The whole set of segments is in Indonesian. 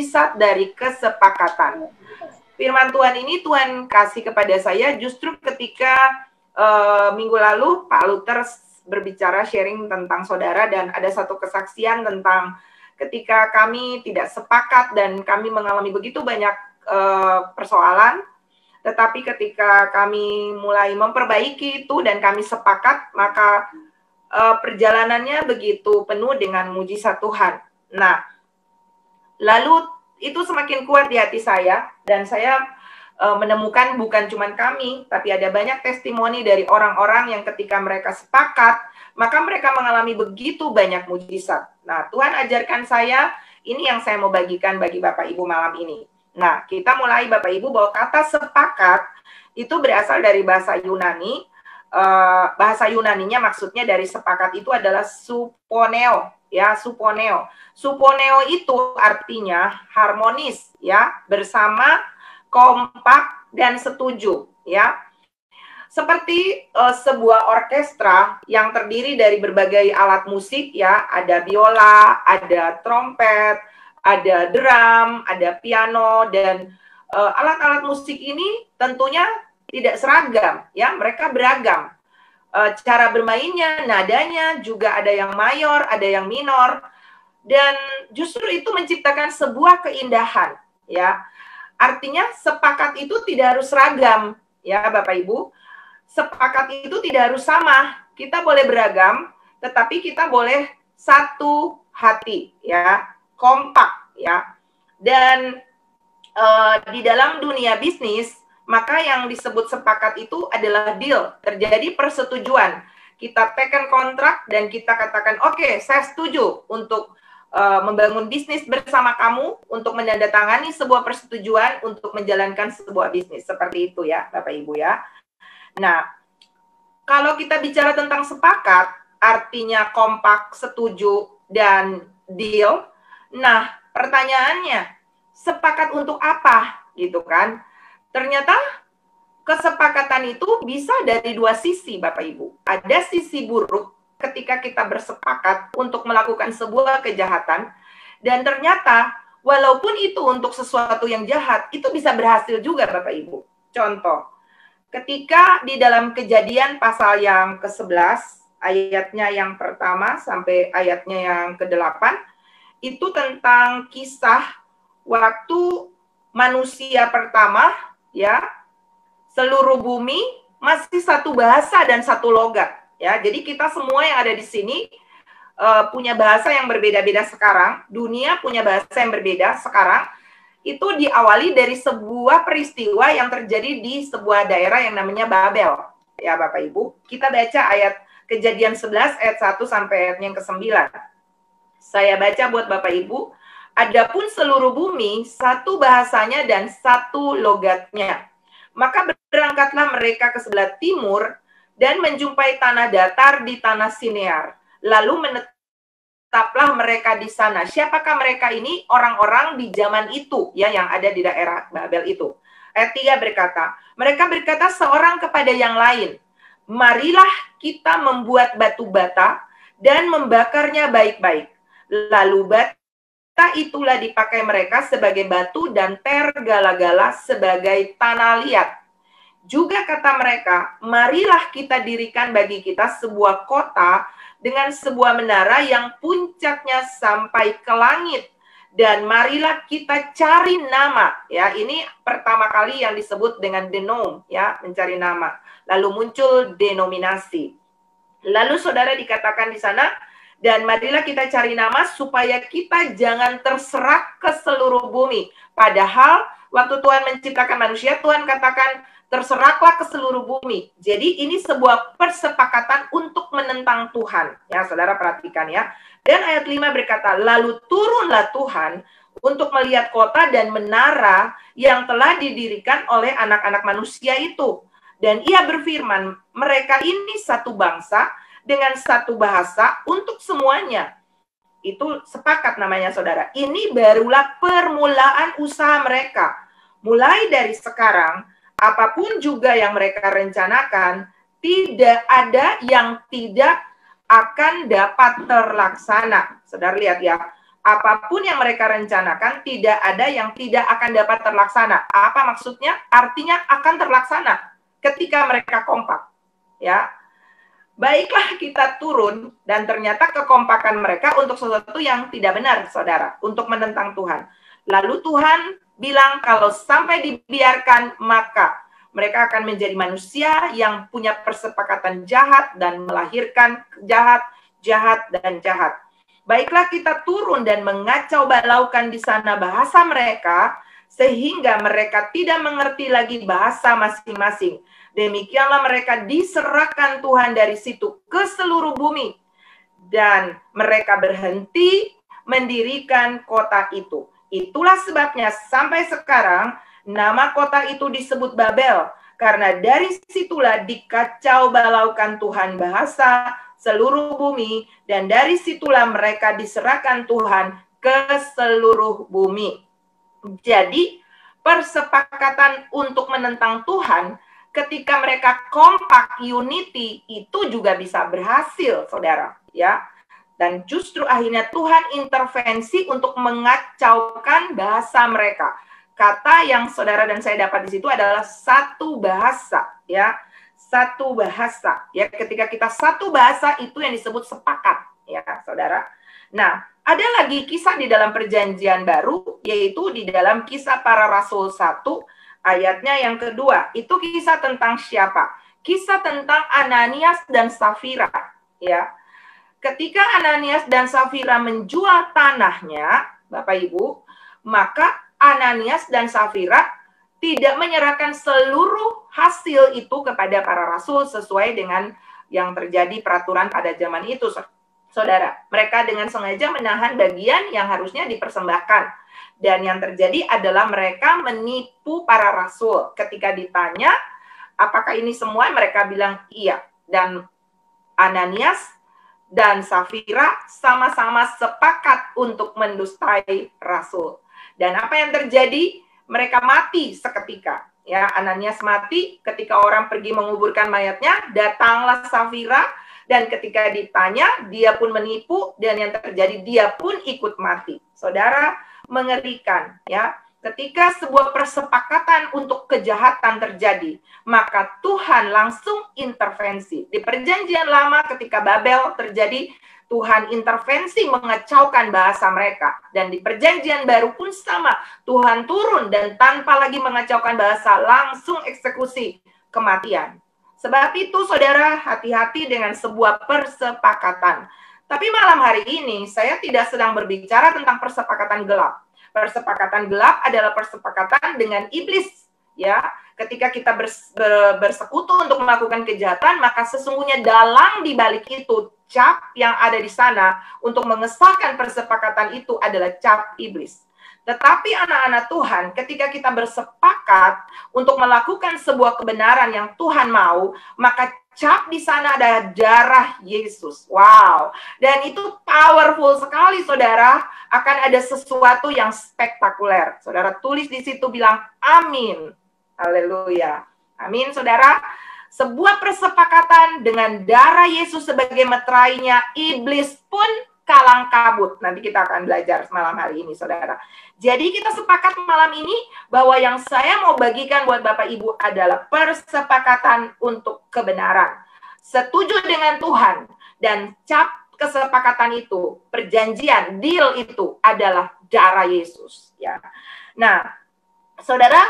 mujizat dari kesepakatan. Firman Tuhan ini Tuhan kasih kepada saya justru ketika minggu lalu Pak Luther berbicara sharing tentang saudara, dan ada satu kesaksian tentang ketika kami tidak sepakat dan kami mengalami begitu banyak persoalan, tetapi ketika kami mulai memperbaiki itu dan kami sepakat, maka perjalanannya begitu penuh dengan mujizat Tuhan. Nah, lalu itu semakin kuat di hati saya, dan saya menemukan bukan cuma kami, tapi ada banyak testimoni dari orang-orang yang ketika mereka sepakat, maka mereka mengalami begitu banyak mujizat. Nah, Tuhan ajarkan saya, ini yang saya mau bagikan bagi Bapak Ibu malam ini. Nah, kita mulai Bapak Ibu bahwa kata sepakat itu berasal dari bahasa Yunani. Bahasa Yunaninya maksudnya dari sepakat itu adalah suponeo, ya, suponeo. Suponeo itu artinya harmonis, ya, bersama, kompak, dan setuju, ya. Seperti sebuah orkestra yang terdiri dari berbagai alat musik, ya, ada biola, ada trompet, ada drum, ada piano, dan alat-alat musik ini tentunya tidak seragam, ya, mereka beragam. Cara bermainnya, nadanya juga ada yang mayor, ada yang minor, dan justru itu menciptakan sebuah keindahan, ya. Artinya sepakat itu tidak harus seragam, ya Bapak Ibu. Sepakat itu tidak harus sama. Kita boleh beragam, tetapi kita boleh satu hati, ya, kompak, ya. Dan di dalam dunia bisnis, maka yang disebut sepakat itu adalah deal, terjadi persetujuan. Kita tekan kontrak dan kita katakan, oke, saya setuju untuk membangun bisnis bersama kamu, untuk menandatangani sebuah persetujuan untuk menjalankan sebuah bisnis. Seperti itu ya, Bapak Ibu ya. Nah, kalau kita bicara tentang sepakat, artinya kompak, setuju, dan deal. Nah, pertanyaannya, sepakat untuk apa? Gitu kan? Ternyata kesepakatan itu bisa dari dua sisi, Bapak Ibu. Ada sisi buruk ketika kita bersepakat untuk melakukan sebuah kejahatan, dan ternyata walaupun itu untuk sesuatu yang jahat, itu bisa berhasil juga, Bapak Ibu. Contoh, ketika di dalam Kejadian pasal yang ke-11, ayatnya yang pertama sampai ayatnya yang ke-8, itu tentang kisah waktu manusia pertama, ya, seluruh bumi masih satu bahasa dan satu logat, ya. Jadi kita semua yang ada di sini punya bahasa yang berbeda-beda sekarang, dunia punya bahasa yang berbeda sekarang. Itu diawali dari sebuah peristiwa yang terjadi di sebuah daerah yang namanya Babel, ya Bapak Ibu. Kita baca ayat Kejadian 11 ayat 1 sampai ayat yang ke-9. Saya baca buat Bapak Ibu. Adapun seluruh bumi satu bahasanya dan satu logatnya. Maka berangkatlah mereka ke sebelah timur dan menjumpai tanah datar di tanah Sinear. Lalu menetaplah mereka di sana. Siapakah mereka ini? Orang-orang di zaman itu, ya, yang ada di daerah Babel itu. Ayat 3 berkata, mereka berkata seorang kepada yang lain, marilah kita membuat batu bata dan membakarnya baik-baik. Lalu bata itulah dipakai mereka sebagai batu dan tergala-gala sebagai tanah liat. Juga kata mereka, marilah kita dirikan bagi kita sebuah kota dengan sebuah menara yang puncaknya sampai ke langit. Dan marilah kita cari nama. Ya, ini pertama kali yang disebut dengan denom, ya, mencari nama. Lalu muncul denominasi. Lalu saudara dikatakan di sana, dan marilah kita cari nama supaya kita jangan terserak ke seluruh bumi. Padahal waktu Tuhan menciptakan manusia, Tuhan katakan terseraklah ke seluruh bumi. Jadi ini sebuah persepakatan untuk menentang Tuhan. Ya, saudara perhatikan ya. Dan ayat 5 berkata, lalu turunlah Tuhan untuk melihat kota dan menara yang telah didirikan oleh anak-anak manusia itu. Dan ia berfirman, mereka ini satu bangsa dengan satu bahasa untuk semuanya. Itu sepakat namanya saudara. Ini barulah permulaan usaha mereka. Mulai dari sekarang, apapun juga yang mereka rencanakan, tidak ada yang tidak akan dapat terlaksana. Saudara lihat ya, Apapun yang mereka rencanakan, tidak ada yang tidak akan dapat terlaksana. Apa maksudnya? Artinya akan terlaksana ketika mereka kompak. Ya, baiklah kita turun, dan ternyata kekompakan mereka untuk sesuatu yang tidak benar, saudara, untuk menentang Tuhan. Lalu Tuhan bilang kalau sampai dibiarkan, maka mereka akan menjadi manusia yang punya persepakatan jahat dan melahirkan jahat, jahat, dan jahat. Baiklah kita turun dan mengacau balaukan di sana bahasa mereka, sehingga mereka tidak mengerti lagi bahasa masing-masing. Demikianlah mereka diserahkan Tuhan dari situ ke seluruh bumi. Dan mereka berhenti mendirikan kota itu. Itulah sebabnya sampai sekarang nama kota itu disebut Babel. Karena dari situlah dikacau balaukan Tuhan bahasa seluruh bumi, dan dari situlah mereka diserahkan Tuhan ke seluruh bumi. Jadi persepakatan untuk menentang Tuhan ketika mereka kompak, unity, itu juga bisa berhasil, saudara, ya. Dan justru akhirnya Tuhan intervensi untuk mengacaukan bahasa mereka. Kata yang saudara dan saya dapat di situ adalah satu bahasa, ya. Satu bahasa, ya. Ketika kita satu bahasa, itu yang disebut sepakat, ya, saudara. Nah, ada lagi kisah di dalam Perjanjian Baru, yaitu di dalam Kisah Para Rasul 1, ayatnya yang kedua. Itu kisah tentang siapa? Kisah tentang Ananias dan Safira, ya. Ketika Ananias dan Safira menjual tanahnya, Bapak Ibu, maka Ananias dan Safira tidak menyerahkan seluruh hasil itu kepada para rasul sesuai dengan yang terjadi peraturan pada zaman itu, saudara. Mereka dengan sengaja menahan bagian yang harusnya dipersembahkan. Dan yang terjadi adalah mereka menipu para rasul. Ketika ditanya, apakah ini semua? Mereka bilang iya. Dan Ananias dan Safira sama-sama sepakat untuk mendustai rasul. Dan apa yang terjadi? Mereka mati seketika. Ya, Ananias mati ketika orang pergi menguburkan mayatnya, datanglah Safira, dan ketika ditanya, dia pun menipu, dan yang terjadi dia pun ikut mati. Saudara, mengerikan, ya. Ketika sebuah persepakatan untuk kejahatan terjadi, maka Tuhan langsung intervensi. Di Perjanjian Lama ketika Babel terjadi, Tuhan intervensi mengacaukan bahasa mereka. Dan di Perjanjian Baru pun sama. Tuhan turun dan tanpa lagi mengacaukan bahasa, langsung eksekusi kematian. Sebab itu, saudara, hati-hati dengan sebuah persepakatan. Tapi malam hari ini, saya tidak sedang berbicara tentang persepakatan gelap. Persepakatan gelap adalah persepakatan dengan iblis, ya. Ketika kita bersekutu untuk melakukan kejahatan, maka sesungguhnya dalang di balik itu, cap yang ada di sana untuk mengesahkan persepakatan itu adalah cap iblis. Tetapi anak-anak Tuhan, ketika kita bersepakat untuk melakukan sebuah kebenaran yang Tuhan mau, maka cap di sana ada darah Yesus. Wow. Dan itu powerful sekali, saudara. Akan ada sesuatu yang spektakuler. Saudara tulis di situ, bilang amin. Haleluya. Amin, saudara. Sebuah persepakatan dengan darah Yesus sebagai meterainya, iblis pun kalang kabut. Nanti kita akan belajar malam hari ini, saudara. Jadi kita sepakat malam ini bahwa yang saya mau bagikan buat Bapak Ibu adalah persepakatan untuk kebenaran. Setuju dengan Tuhan, dan cap kesepakatan itu, perjanjian, deal itu adalah darah Yesus. Ya. Nah, saudara,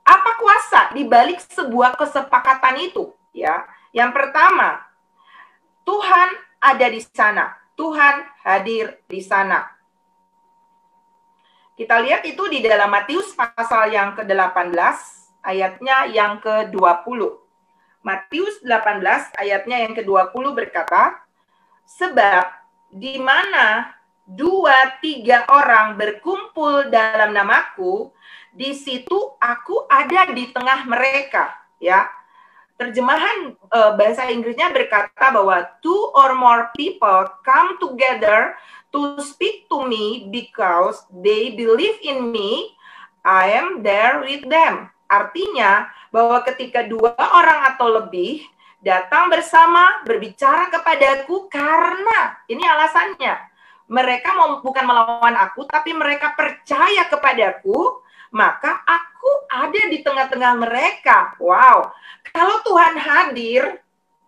apa kuasa di balik sebuah kesepakatan itu? Ya, yang pertama, Tuhan ada di sana. Tuhan hadir di sana. Kita lihat itu di dalam Matius pasal yang ke-18, ayatnya yang ke-20. Matius 18, ayatnya yang ke-20 berkata, sebab di mana 2-3 orang berkumpul dalam namaku, di situ aku ada di tengah mereka, ya. Terjemahan bahasa Inggrisnya berkata bahwa 2 or more people come together to speak to me because they believe in me, I am there with them. Artinya bahwa ketika 2 orang atau lebih datang bersama berbicara kepadaku, karena ini alasannya, mereka bukan melawan aku, tapi mereka percaya kepadaku, maka aku ada di tengah-tengah mereka. Wow, kalau Tuhan hadir,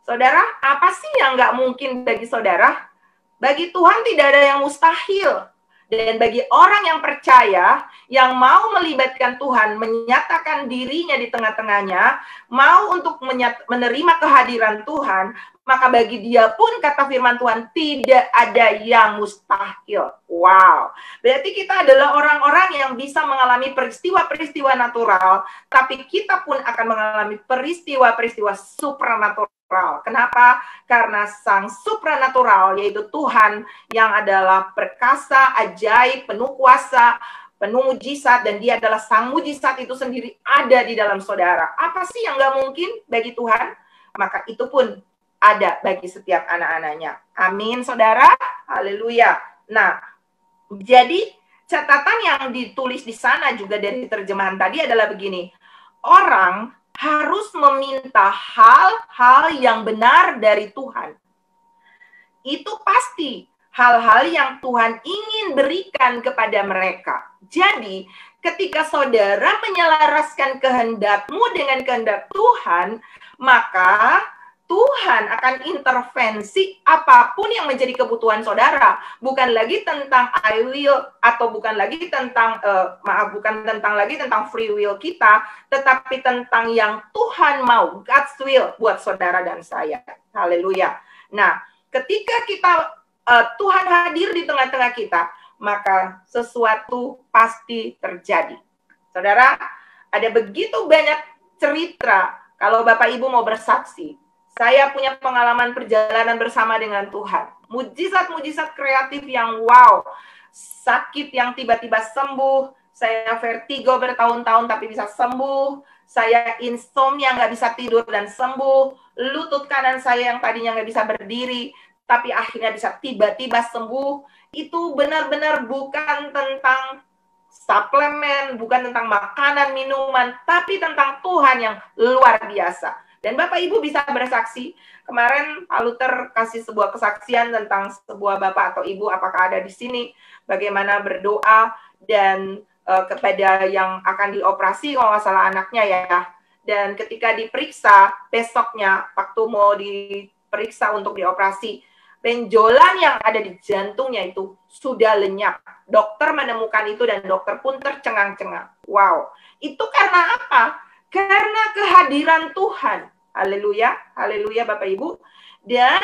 saudara, apa sih yang nggak mungkin bagi saudara? Bagi Tuhan tidak ada yang mustahil. Dan bagi orang yang percaya, yang mau melibatkan Tuhan, menyatakan dirinya di tengah-tengahnya, mau untuk menerima kehadiran Tuhan, maka bagi dia pun, kata firman Tuhan, tidak ada yang mustahil. Wow. Berarti kita adalah orang-orang yang bisa mengalami peristiwa-peristiwa natural, tapi kita pun akan mengalami peristiwa-peristiwa supranatural. Kenapa? Karena sang supranatural, yaitu Tuhan yang adalah perkasa, ajaib, penuh kuasa, penuh mujizat, dan dia adalah sang mujizat itu sendiri ada di dalam saudara. Apa sih yang nggak mungkin bagi Tuhan? Maka itu pun ada bagi setiap anak-anaknya. Amin, saudara. Haleluya. Nah, jadi catatan yang ditulis di sana juga dari terjemahan tadi adalah begini. Orang harus meminta hal-hal yang benar dari Tuhan. Itu pasti hal-hal yang Tuhan ingin berikan kepada mereka. Jadi, ketika saudara menyelaraskan kehendakmu dengan kehendak Tuhan, maka Tuhan akan intervensi apapun yang menjadi kebutuhan saudara. Bukan lagi tentang I will, atau bukan lagi tentang, bukan lagi tentang free will kita, tetapi tentang yang Tuhan mau, God's will buat saudara dan saya. Haleluya. Nah, ketika Tuhan hadir di tengah-tengah kita, maka sesuatu pasti terjadi. Saudara, ada begitu banyak cerita kalau Bapak Ibu mau bersaksi. Saya punya pengalaman perjalanan bersama dengan Tuhan. Mujizat-mujizat kreatif yang wow. Sakit yang tiba-tiba sembuh. Saya vertigo bertahun-tahun tapi bisa sembuh. Saya insomnia nggak bisa tidur dan sembuh. Lutut kanan saya yang tadinya nggak bisa berdiri, tapi akhirnya bisa tiba-tiba sembuh. Itu benar-benar bukan tentang suplemen, bukan tentang makanan, minuman, tapi tentang Tuhan yang luar biasa. Dan Bapak Ibu bisa bersaksi. Kemarin Pak Luther kasih sebuah kesaksian tentang sebuah Bapak atau Ibu, apakah ada di sini, bagaimana berdoa dan kepada yang akan dioperasi, kalau nggak salah anaknya ya. Dan ketika diperiksa, besoknya waktu mau diperiksa untuk dioperasi, benjolan yang ada di jantungnya itu sudah lenyap. Dokter menemukan itu dan dokter pun tercengang-cengang. Wow, itu karena apa? Karena kehadiran Tuhan. Haleluya, haleluya Bapak Ibu. Dan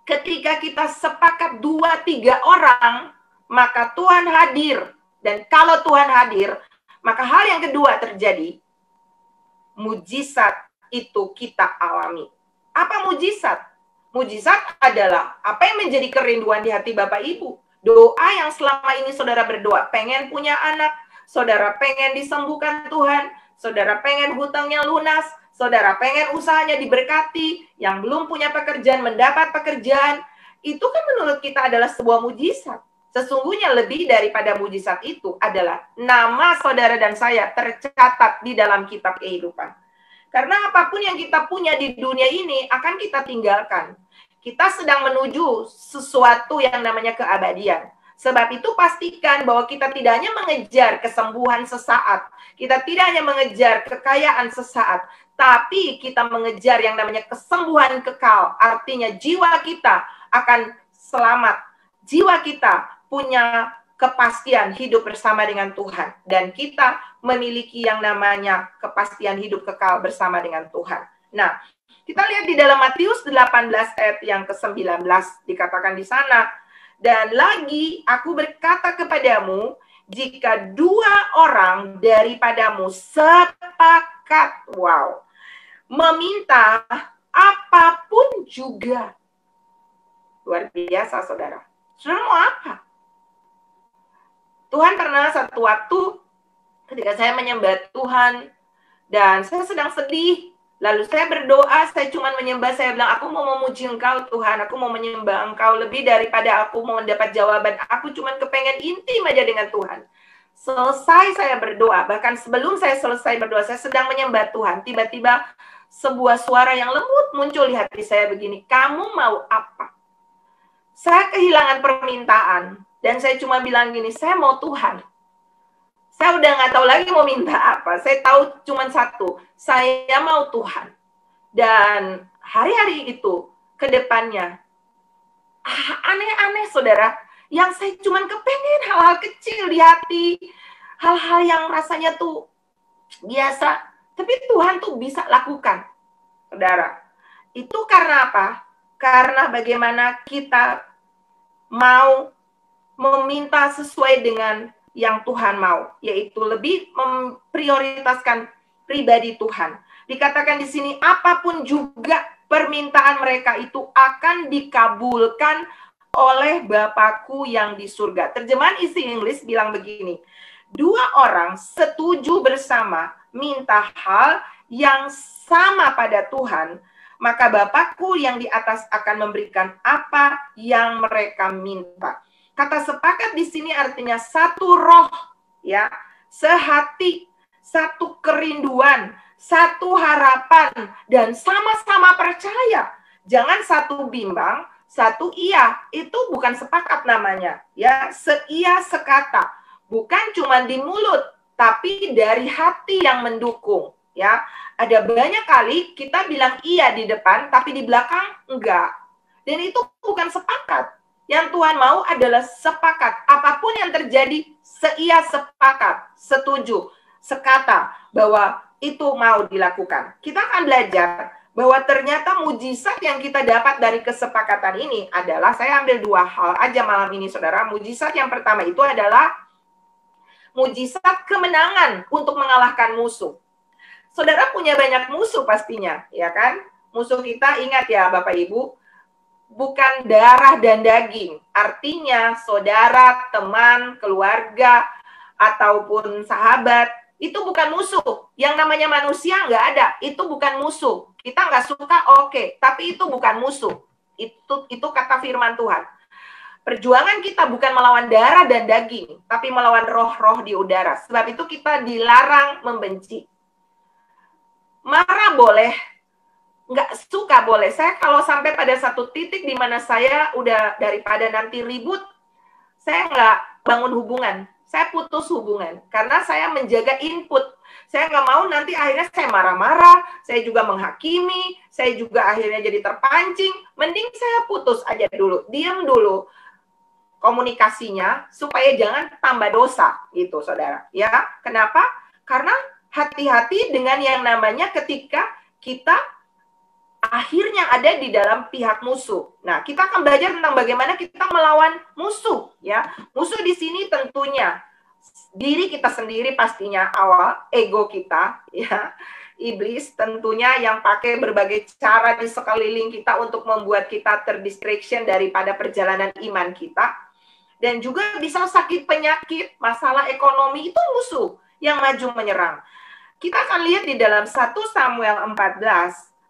ketika kita sepakat 2-3 orang, maka Tuhan hadir. Dan kalau Tuhan hadir, maka hal yang kedua terjadi. Mujizat itu kita alami. Apa mujizat? Mujizat adalah apa yang menjadi kerinduan di hati Bapak Ibu. Doa yang selama ini saudara berdoa, pengen punya anak, saudara pengen disembuhkan Tuhan, saudara pengen hutangnya lunas, saudara pengen usahanya diberkati, yang belum punya pekerjaan mendapat pekerjaan, itu kan menurut kita adalah sebuah mujizat. Sesungguhnya lebih daripada mujizat itu adalah nama saudara dan saya tercatat di dalam kitab kehidupan. Karena apapun yang kita punya di dunia ini akan kita tinggalkan. Kita sedang menuju sesuatu yang namanya keabadian. Sebab itu pastikan bahwa kita tidak hanya mengejar kesembuhan sesaat, kita tidak hanya mengejar kekayaan sesaat, tapi kita mengejar yang namanya kesembuhan kekal. Artinya jiwa kita akan selamat. Jiwa kita punya kepastian hidup bersama dengan Tuhan. Dan kita memiliki yang namanya kepastian hidup kekal bersama dengan Tuhan. Nah, kita lihat di dalam Matius 18 ayat yang ke-19 dikatakan di sana. Dan lagi aku berkata kepadamu, jika 2 orang daripadamu sepakat, wow, meminta apapun juga. Luar biasa, saudara. Saudara mau apa? Tuhan pernah satu waktu ketika saya menyembah Tuhan dan saya sedang sedih, lalu saya berdoa, saya cuma menyembah, saya bilang, aku mau memuji Engkau Tuhan, aku mau menyembah Engkau lebih daripada aku mau mendapat jawaban, aku cuma kepengen intim aja dengan Tuhan. Selesai saya berdoa, bahkan sebelum saya selesai berdoa, saya sedang menyembah Tuhan, tiba-tiba sebuah suara yang lembut muncul di hati saya begini, kamu mau apa? Saya kehilangan permintaan. Dan saya cuma bilang gini, saya mau Tuhan. Saya udah nggak tahu lagi mau minta apa. Saya tahu cuma satu, saya mau Tuhan. Dan hari-hari itu, ke depannya, aneh-aneh saudara, yang saya cuma kepengen hal-hal kecil di hati, hal-hal yang rasanya tuh biasa, tapi Tuhan tuh bisa lakukan, saudara. Itu karena apa? Karena bagaimana kita mau meminta sesuai dengan yang Tuhan mau, yaitu lebih memprioritaskan pribadi Tuhan. Dikatakan di sini, apapun juga permintaan mereka itu akan dikabulkan oleh Bapakku yang di surga. Terjemahan isi Inggris bilang begini, 2 orang setuju bersama minta hal yang sama pada Tuhan, maka Bapakku yang di atas akan memberikan apa yang mereka minta. Kata sepakat di sini artinya satu roh, ya, sehati, satu kerinduan, satu harapan, dan sama-sama percaya. Jangan satu bimbang, satu iya. Itu bukan sepakat namanya, ya, seia sekata. Bukan cuma di mulut, tapi dari hati yang mendukung, ya. Ada banyak kali kita bilang iya di depan, tapi di belakang enggak. Dan itu bukan sepakat. Yang Tuhan mau adalah sepakat. Apapun yang terjadi, seia sepakat, setuju, sekata bahwa itu mau dilakukan. Kita akan belajar bahwa ternyata mujizat yang kita dapat dari kesepakatan ini adalah, saya ambil 2 hal aja malam ini, saudara. Mujizat yang pertama itu adalah mujizat kemenangan untuk mengalahkan musuh. Saudara punya banyak musuh pastinya, ya kan? Musuh kita, ingat ya Bapak Ibu, bukan darah dan daging. Artinya saudara, teman, keluarga, ataupun sahabat, itu bukan musuh. Yang namanya manusia nggak ada. Itu bukan musuh. Kita nggak suka, oke. Tapi itu bukan musuh. Itu kata firman Tuhan. Perjuangan kita bukan melawan darah dan daging, tapi melawan roh-roh di udara. Sebab itu kita dilarang membenci. Marah boleh, nggak suka boleh. Saya kalau sampai pada satu titik di mana saya udah daripada nanti ribut, saya nggak bangun hubungan, saya putus hubungan. Karena saya menjaga input. Saya nggak mau nanti akhirnya saya marah-marah, saya juga menghakimi, saya juga akhirnya jadi terpancing. Mending saya putus aja dulu, diam dulu komunikasinya, supaya jangan tambah dosa, gitu saudara. Ya, kenapa? Karena hati-hati dengan yang namanya ketika kita akhirnya ada di dalam pihak musuh. Nah, kita akan belajar tentang bagaimana kita melawan musuh, ya. Musuh di sini tentunya diri kita sendiri pastinya awal, ego kita, ya. Iblis tentunya yang pakai berbagai cara di sekeliling kita untuk membuat kita terdistraction daripada perjalanan iman kita. Dan juga bisa sakit penyakit, masalah ekonomi, itu musuh yang maju menyerang. Kita akan lihat di dalam 1 Samuel 14,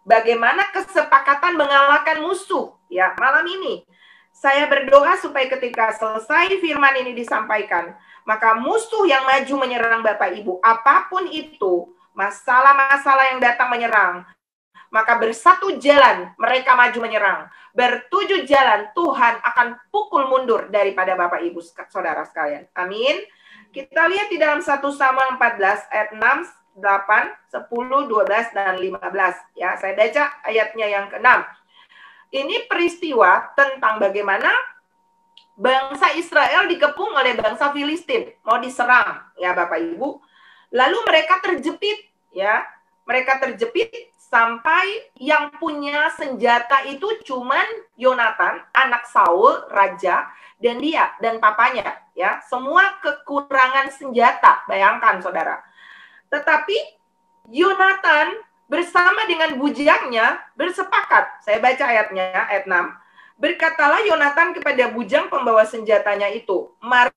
bagaimana kesepakatan mengalahkan musuh. Ya, malam ini saya berdoa supaya ketika selesai firman ini disampaikan, maka musuh yang maju menyerang Bapak Ibu, apapun itu, masalah-masalah yang datang menyerang, maka bersatu jalan mereka maju menyerang. Bertujuh jalan Tuhan akan pukul mundur daripada Bapak Ibu saudara sekalian. Amin. Kita lihat di dalam 1 Samuel 14 ayat 6, 8, 10, 12, dan 15. Ya, saya baca ayatnya yang ke-6. Ini peristiwa tentang bagaimana bangsa Israel dikepung oleh bangsa Filistin. Mau diserang, ya Bapak Ibu. Lalu mereka terjepit, ya. Mereka terjepit sampai yang punya senjata itu cuman Yonatan, anak Saul, raja, dan dia, dan papanya. Ya, semua kekurangan senjata, bayangkan saudara. Tetapi Yonatan bersama dengan bujangnya bersepakat. Saya baca ayatnya, ayat 6. Berkatalah Yonatan kepada bujang pembawa senjatanya itu, mari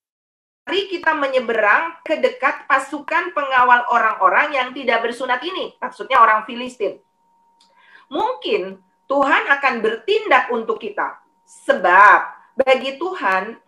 kita menyeberang ke dekat pasukan pengawal orang-orang yang tidak bersunat ini. Maksudnya orang Filistin. Mungkin Tuhan akan bertindak untuk kita. Sebab bagi Tuhan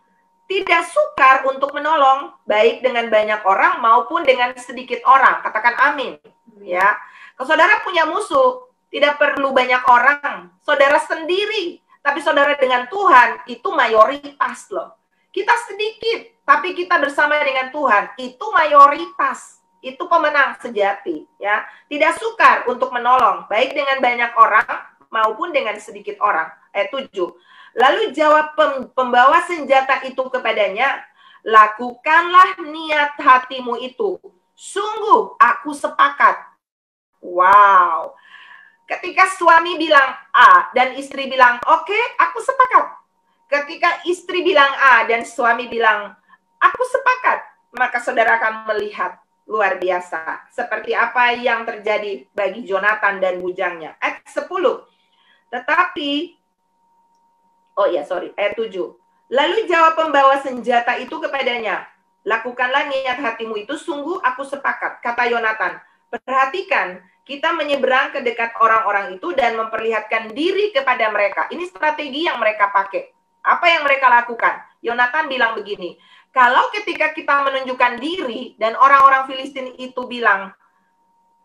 tidak sukar untuk menolong, baik dengan banyak orang maupun dengan sedikit orang. Katakan amin. Ya, kalau saudara punya musuh, tidak perlu banyak orang. Saudara sendiri Tapi saudara, dengan Tuhan itu mayoritas loh. Kita sedikit, tapi kita bersama dengan Tuhan itu mayoritas. Itu pemenang sejati, ya. Tidak sukar untuk menolong, baik dengan banyak orang maupun dengan sedikit orang. Ayat 7. Lalu jawab pembawa senjata itu kepadanya, lakukanlah niat hatimu itu. Sungguh aku sepakat. Wow. Ketika suami bilang A dan istri bilang oke, aku sepakat. Ketika istri bilang A dan suami bilang aku sepakat, maka saudara akan melihat luar biasa seperti apa yang terjadi bagi Jonatan dan bujangnya. Ayat 10. Tetapi ayat 7. Lalu jawab pembawa senjata itu kepadanya, lakukanlah niat hatimu itu, sungguh aku sepakat. Kata Yonatan, perhatikan, kita menyeberang ke dekat orang-orang itu dan memperlihatkan diri kepada mereka. Ini strategi yang mereka pakai. Apa yang mereka lakukan? Yonatan bilang begini, kalau ketika kita menunjukkan diri dan orang-orang Filistin itu bilang,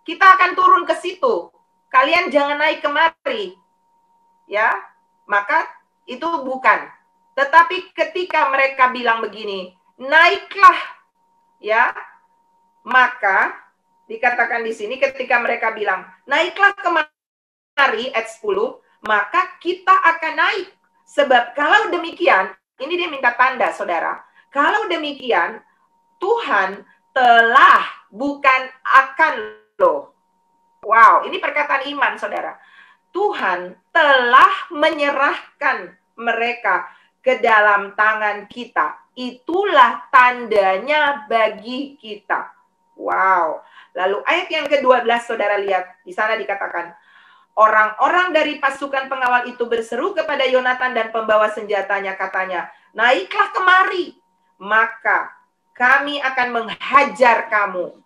kita akan turun ke situ, kalian jangan naik kemari, ya, maka itu bukan. Tetapi ketika mereka bilang begini, naiklah, ya, maka dikatakan di sini ketika mereka bilang, naiklah kemari, ayat 10, maka kita akan naik. Sebab kalau demikian, ini dia minta tanda, saudara. Kalau demikian, Tuhan telah, bukan akan loh. Wow, ini perkataan iman, saudara. Tuhan telah menyerahkan mereka ke dalam tangan kita. Itulah tandanya bagi kita. Wow. Lalu ayat yang ke-12, saudara lihat. Di sana dikatakan, orang-orang dari pasukan pengawal itu berseru kepada Yonatan dan pembawa senjatanya, katanya, naiklah kemari, maka kami akan menghajar kamu.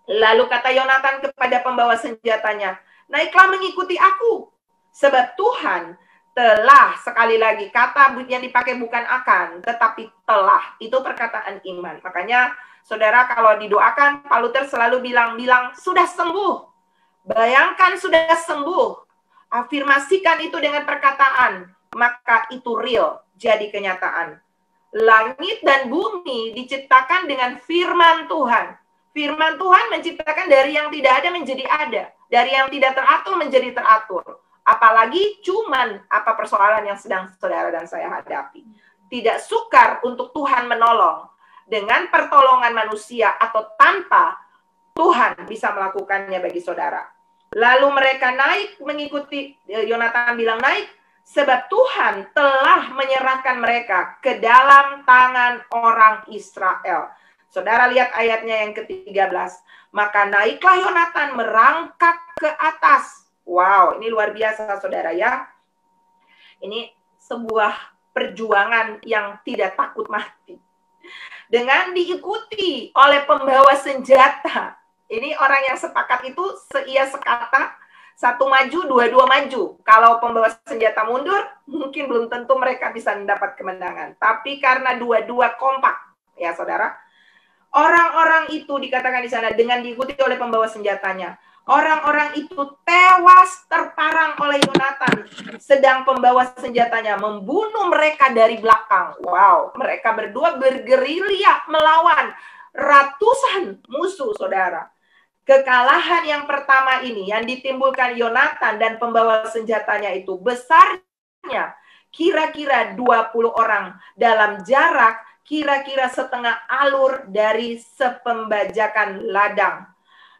Lalu kata Yonatan kepada pembawa senjatanya, naiklah mengikuti aku, sebab Tuhan telah, sekali lagi, kata yang dipakai bukan akan, tetapi telah. Itu perkataan iman. Makanya, saudara, kalau didoakan, Pak Luther selalu bilang, sudah sembuh. Bayangkan sudah sembuh. Afirmasikan itu dengan perkataan, maka itu real, jadi kenyataan. Langit dan bumi diciptakan dengan firman Tuhan. Firman Tuhan menciptakan dari yang tidak ada menjadi ada. Dari yang tidak teratur menjadi teratur. Apalagi cuman apa persoalan yang sedang saudara dan saya hadapi. Tidak sukar untuk Tuhan menolong. Dengan pertolongan manusia atau tanpa, Tuhan bisa melakukannya bagi saudara. Lalu mereka naik mengikuti, Yonatan bilang naik, sebab Tuhan telah menyerahkan mereka ke dalam tangan orang Israel. Saudara lihat ayatnya yang ke-13. Maka naiklah Yonatan merangkak ke atas. Wow, ini luar biasa, saudara, ya. Ini sebuah perjuangan yang tidak takut mati. Dengan diikuti oleh pembawa senjata. Ini orang yang sepakat itu seia sekata, satu maju, dua-dua maju. Kalau pembawa senjata mundur, mungkin belum tentu mereka bisa mendapat kemenangan. Tapi karena dua-dua kompak, ya saudara, orang-orang itu dikatakan di sana dengan diikuti oleh pembawa senjatanya. Orang-orang itu tewas terparang oleh Yonatan, sedang pembawa senjatanya membunuh mereka dari belakang. Wow, mereka berdua bergerilya melawan ratusan musuh, saudara. Kekalahan yang pertama ini yang ditimbulkan Yonatan dan pembawa senjatanya itu besarnya kira-kira 20 orang dalam jarak kira-kira setengah alur dari sepembajakan ladang.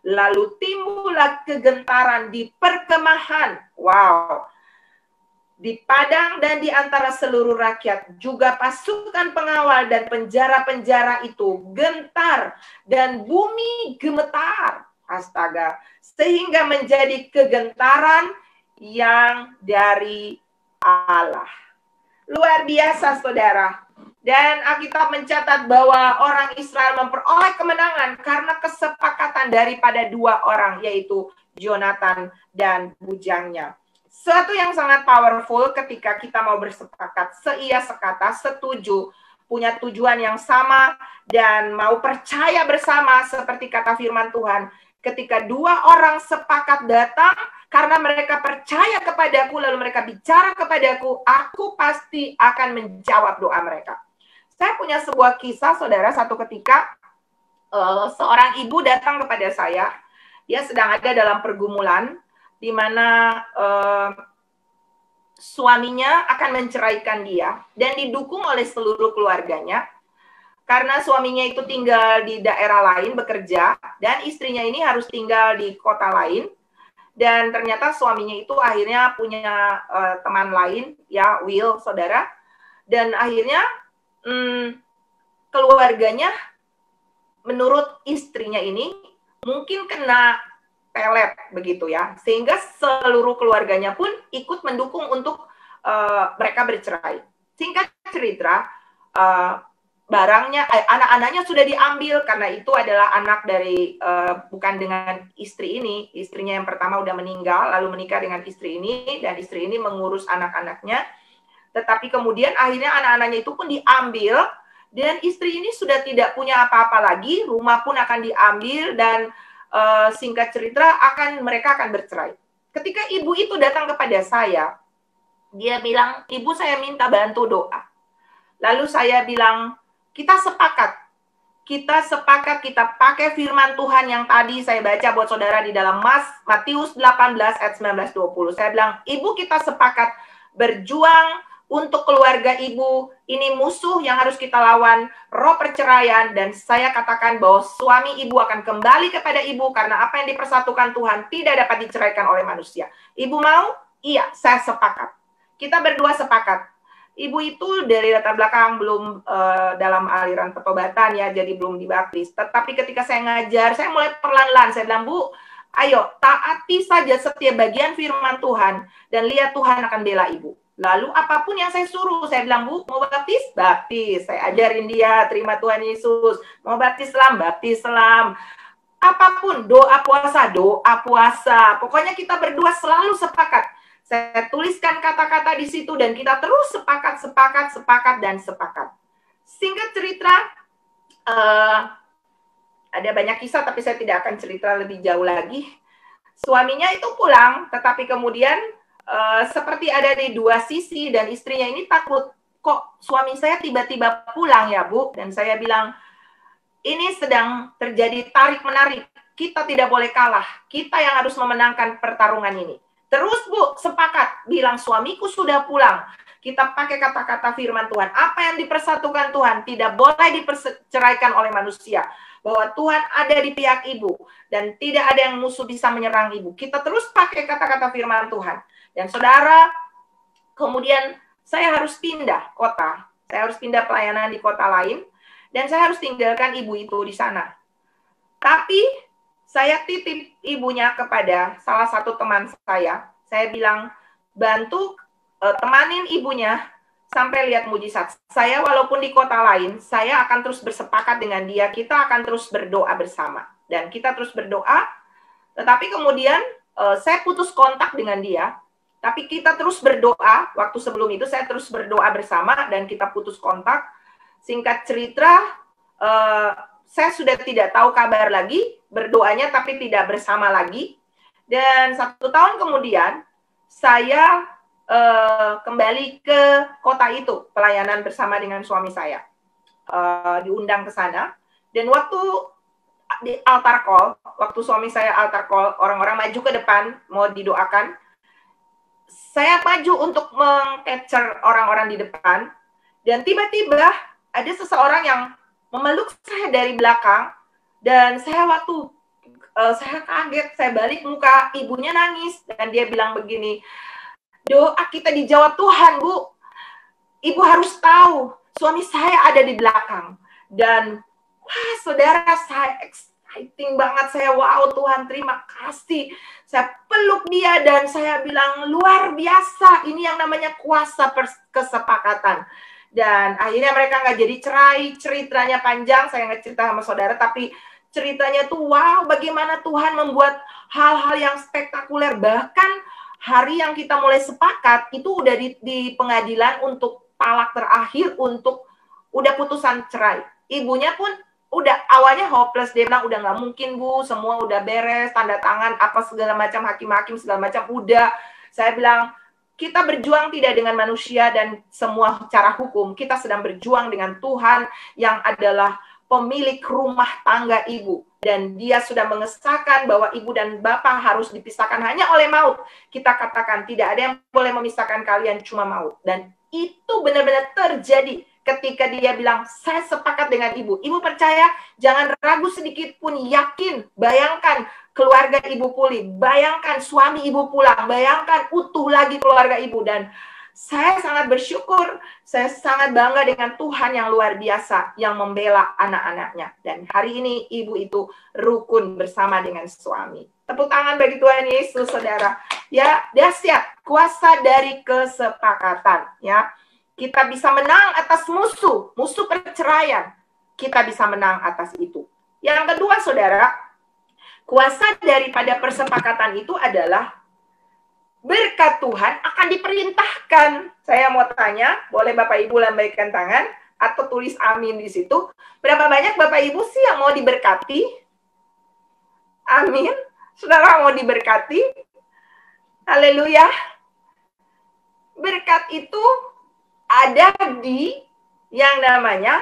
Lalu timbullah kegentaran di perkemahan. Wow. Di padang dan di antara seluruh rakyat. Juga pasukan pengawal dan penjara-penjara itu gentar dan bumi gemetar. Astaga. Sehingga menjadi kegentaran yang dari Allah. Luar biasa, saudara. Dan Alkitab mencatat bahwa orang Israel memperoleh kemenangan karena kesepakatan daripada dua orang, yaitu Yonatan dan bujangnya. Suatu yang sangat powerful ketika kita mau bersepakat, seia sekata, setuju, punya tujuan yang sama, dan mau percaya bersama seperti kata firman Tuhan. Ketika dua orang sepakat datang, Karena mereka percaya kepadaku, lalu mereka bicara kepadaku, aku pasti akan menjawab doa mereka. Saya punya sebuah kisah, saudara, satu ketika seorang ibu datang kepada saya. Dia sedang ada dalam pergumulan, di mana suaminya akan menceraikan dia, dan didukung oleh seluruh keluarganya. Karena suaminya itu tinggal di daerah lain bekerja, dan istrinya ini harus tinggal di kota lain. Dan ternyata suaminya itu akhirnya punya teman lain, ya Will, saudara. Dan akhirnya keluarganya menurut istrinya ini mungkin kena pelet begitu ya. Sehingga seluruh keluarganya pun ikut mendukung untuk mereka bercerai. Singkat cerita, barangnya, anak-anaknya sudah diambil karena itu adalah anak dari bukan dengan istri ini. Istrinya yang pertama udah meninggal, lalu menikah dengan istri ini, dan istri ini mengurus anak-anaknya. Tetapi kemudian akhirnya anak-anaknya itu pun diambil, dan istri ini sudah tidak punya apa-apa lagi, rumah pun akan diambil, dan singkat cerita mereka akan bercerai. Ketika ibu itu datang kepada saya, dia bilang, "Ibu, saya minta bantu doa." Lalu saya bilang, kita sepakat, kita pakai firman Tuhan yang tadi saya baca buat saudara di dalam Matius 18 ayat 19-20. Saya bilang, ibu, kita sepakat berjuang untuk keluarga ibu. Ini musuh yang harus kita lawan, roh perceraian. Dan saya katakan bahwa suami ibu akan kembali kepada ibu karena apa yang dipersatukan Tuhan tidak dapat diceraikan oleh manusia. Ibu mau? Iya, saya sepakat. Kita berdua sepakat. Ibu itu dari latar belakang belum dalam aliran pertobatan ya, jadi belum dibaptis. Tetapi ketika saya ngajar, saya mulai perlahan-lahan. Saya bilang, Bu, ayo taati saja setiap bagian firman Tuhan dan lihat Tuhan akan bela ibu. Lalu apapun yang saya suruh, saya bilang, Bu, mau baptis? Baptis. Saya ajarin dia, terima Tuhan Yesus. Mau baptis selam? Baptis selam. Apapun, doa puasa. Pokoknya kita berdua selalu sepakat. Saya tuliskan kata-kata di situ dan kita terus sepakat. Singkat cerita, ada banyak kisah tapi saya tidak akan cerita lebih jauh lagi. Suaminya itu pulang, tetapi kemudian seperti ada di dua sisi dan istrinya ini takut, kok suami saya tiba-tiba pulang ya Bu? Dan saya bilang, ini sedang terjadi tarik-menarik. Kita tidak boleh kalah. Kita yang harus memenangkan pertarungan ini. Terus Bu, sepakat, bilang suamiku sudah pulang. Kita pakai kata-kata firman Tuhan. Apa yang dipersatukan Tuhan tidak boleh diperceraikan oleh manusia. Bahwa Tuhan ada di pihak ibu. Dan tidak ada yang musuh bisa menyerang ibu. Kita terus pakai kata-kata firman Tuhan. Dan saudara, kemudian saya harus pindah kota. Saya harus pindah pelayanan di kota lain. Dan saya harus tinggalkan ibu itu di sana. Tapi saya titip ibunya kepada salah satu teman saya. Saya bilang, bantu temanin ibunya sampai lihat mujizat. Saya walaupun di kota lain, saya akan terus bersepakat dengan dia. Kita akan terus berdoa bersama. Dan kita terus berdoa. Tetapi kemudian saya putus kontak dengan dia. Tapi kita terus berdoa. Waktu sebelum itu saya terus berdoa bersama dan kita putus kontak. Singkat cerita, saya sudah tidak tahu kabar lagi, berdoanya tapi tidak bersama lagi. Dan 1 tahun kemudian, saya kembali ke kota itu, pelayanan bersama dengan suami saya. Diundang ke sana. Dan waktu di altar call, waktu suami saya altar call, orang-orang maju ke depan, mau didoakan. Saya maju untuk meng-capture orang-orang di depan. Dan tiba-tiba ada seseorang yang memeluk saya dari belakang, dan saya saya kaget, saya balik muka, ibunya nangis, dan dia bilang begini, doa kita dijawab Tuhan, Bu. Ibu harus tahu, suami saya ada di belakang. Dan, wah saudara, saya exciting banget, saya wow Tuhan, terima kasih. Saya peluk dia, dan saya bilang, luar biasa, ini yang namanya kuasa kesepakatan. Dan akhirnya mereka nggak jadi cerai, ceritanya panjang, saya nggak cerita sama saudara, tapi ceritanya tuh wow, bagaimana Tuhan membuat hal-hal yang spektakuler. Bahkan hari yang kita mulai sepakat, itu udah di pengadilan untuk talak terakhir, untuk udah putusan cerai. Ibunya pun udah awalnya hopeless, dia bilang udah nggak mungkin Bu, semua udah beres, tanda tangan apa segala macam, hakim-hakim segala macam udah. Saya bilang kita berjuang tidak dengan manusia dan semua cara hukum, kita sedang berjuang dengan Tuhan yang adalah pemilik rumah tangga ibu. Dan dia sudah mengesahkan bahwa ibu dan bapak harus dipisahkan hanya oleh maut. Kita katakan tidak ada yang boleh memisahkan kalian, cuma maut. Dan itu benar-benar terjadi ketika dia bilang, saya sepakat dengan ibu. Ibu percaya, jangan ragu sedikit pun, yakin. Bayangkan keluarga ibu pulih, bayangkan suami ibu pulang, bayangkan utuh lagi keluarga ibu. Dan saya sangat bersyukur, saya sangat bangga dengan Tuhan yang luar biasa yang membela anak-anaknya. Dan hari ini ibu itu rukun bersama dengan suami. Tepuk tangan bagi Tuhan Yesus, saudara. Ya, dahsyat, kuasa dari kesepakatan. Ya, kita bisa menang atas musuh perceraian. Kita bisa menang atas itu. Yang kedua, saudara, kuasa daripada persepakatan itu adalah berkat Tuhan akan diperintahkan. Saya mau tanya, boleh Bapak Ibu lambaikan tangan atau tulis amin di situ. Berapa banyak Bapak Ibu sih yang mau diberkati? Amin. Saudara mau diberkati? Haleluya. Berkat itu ada di yang namanya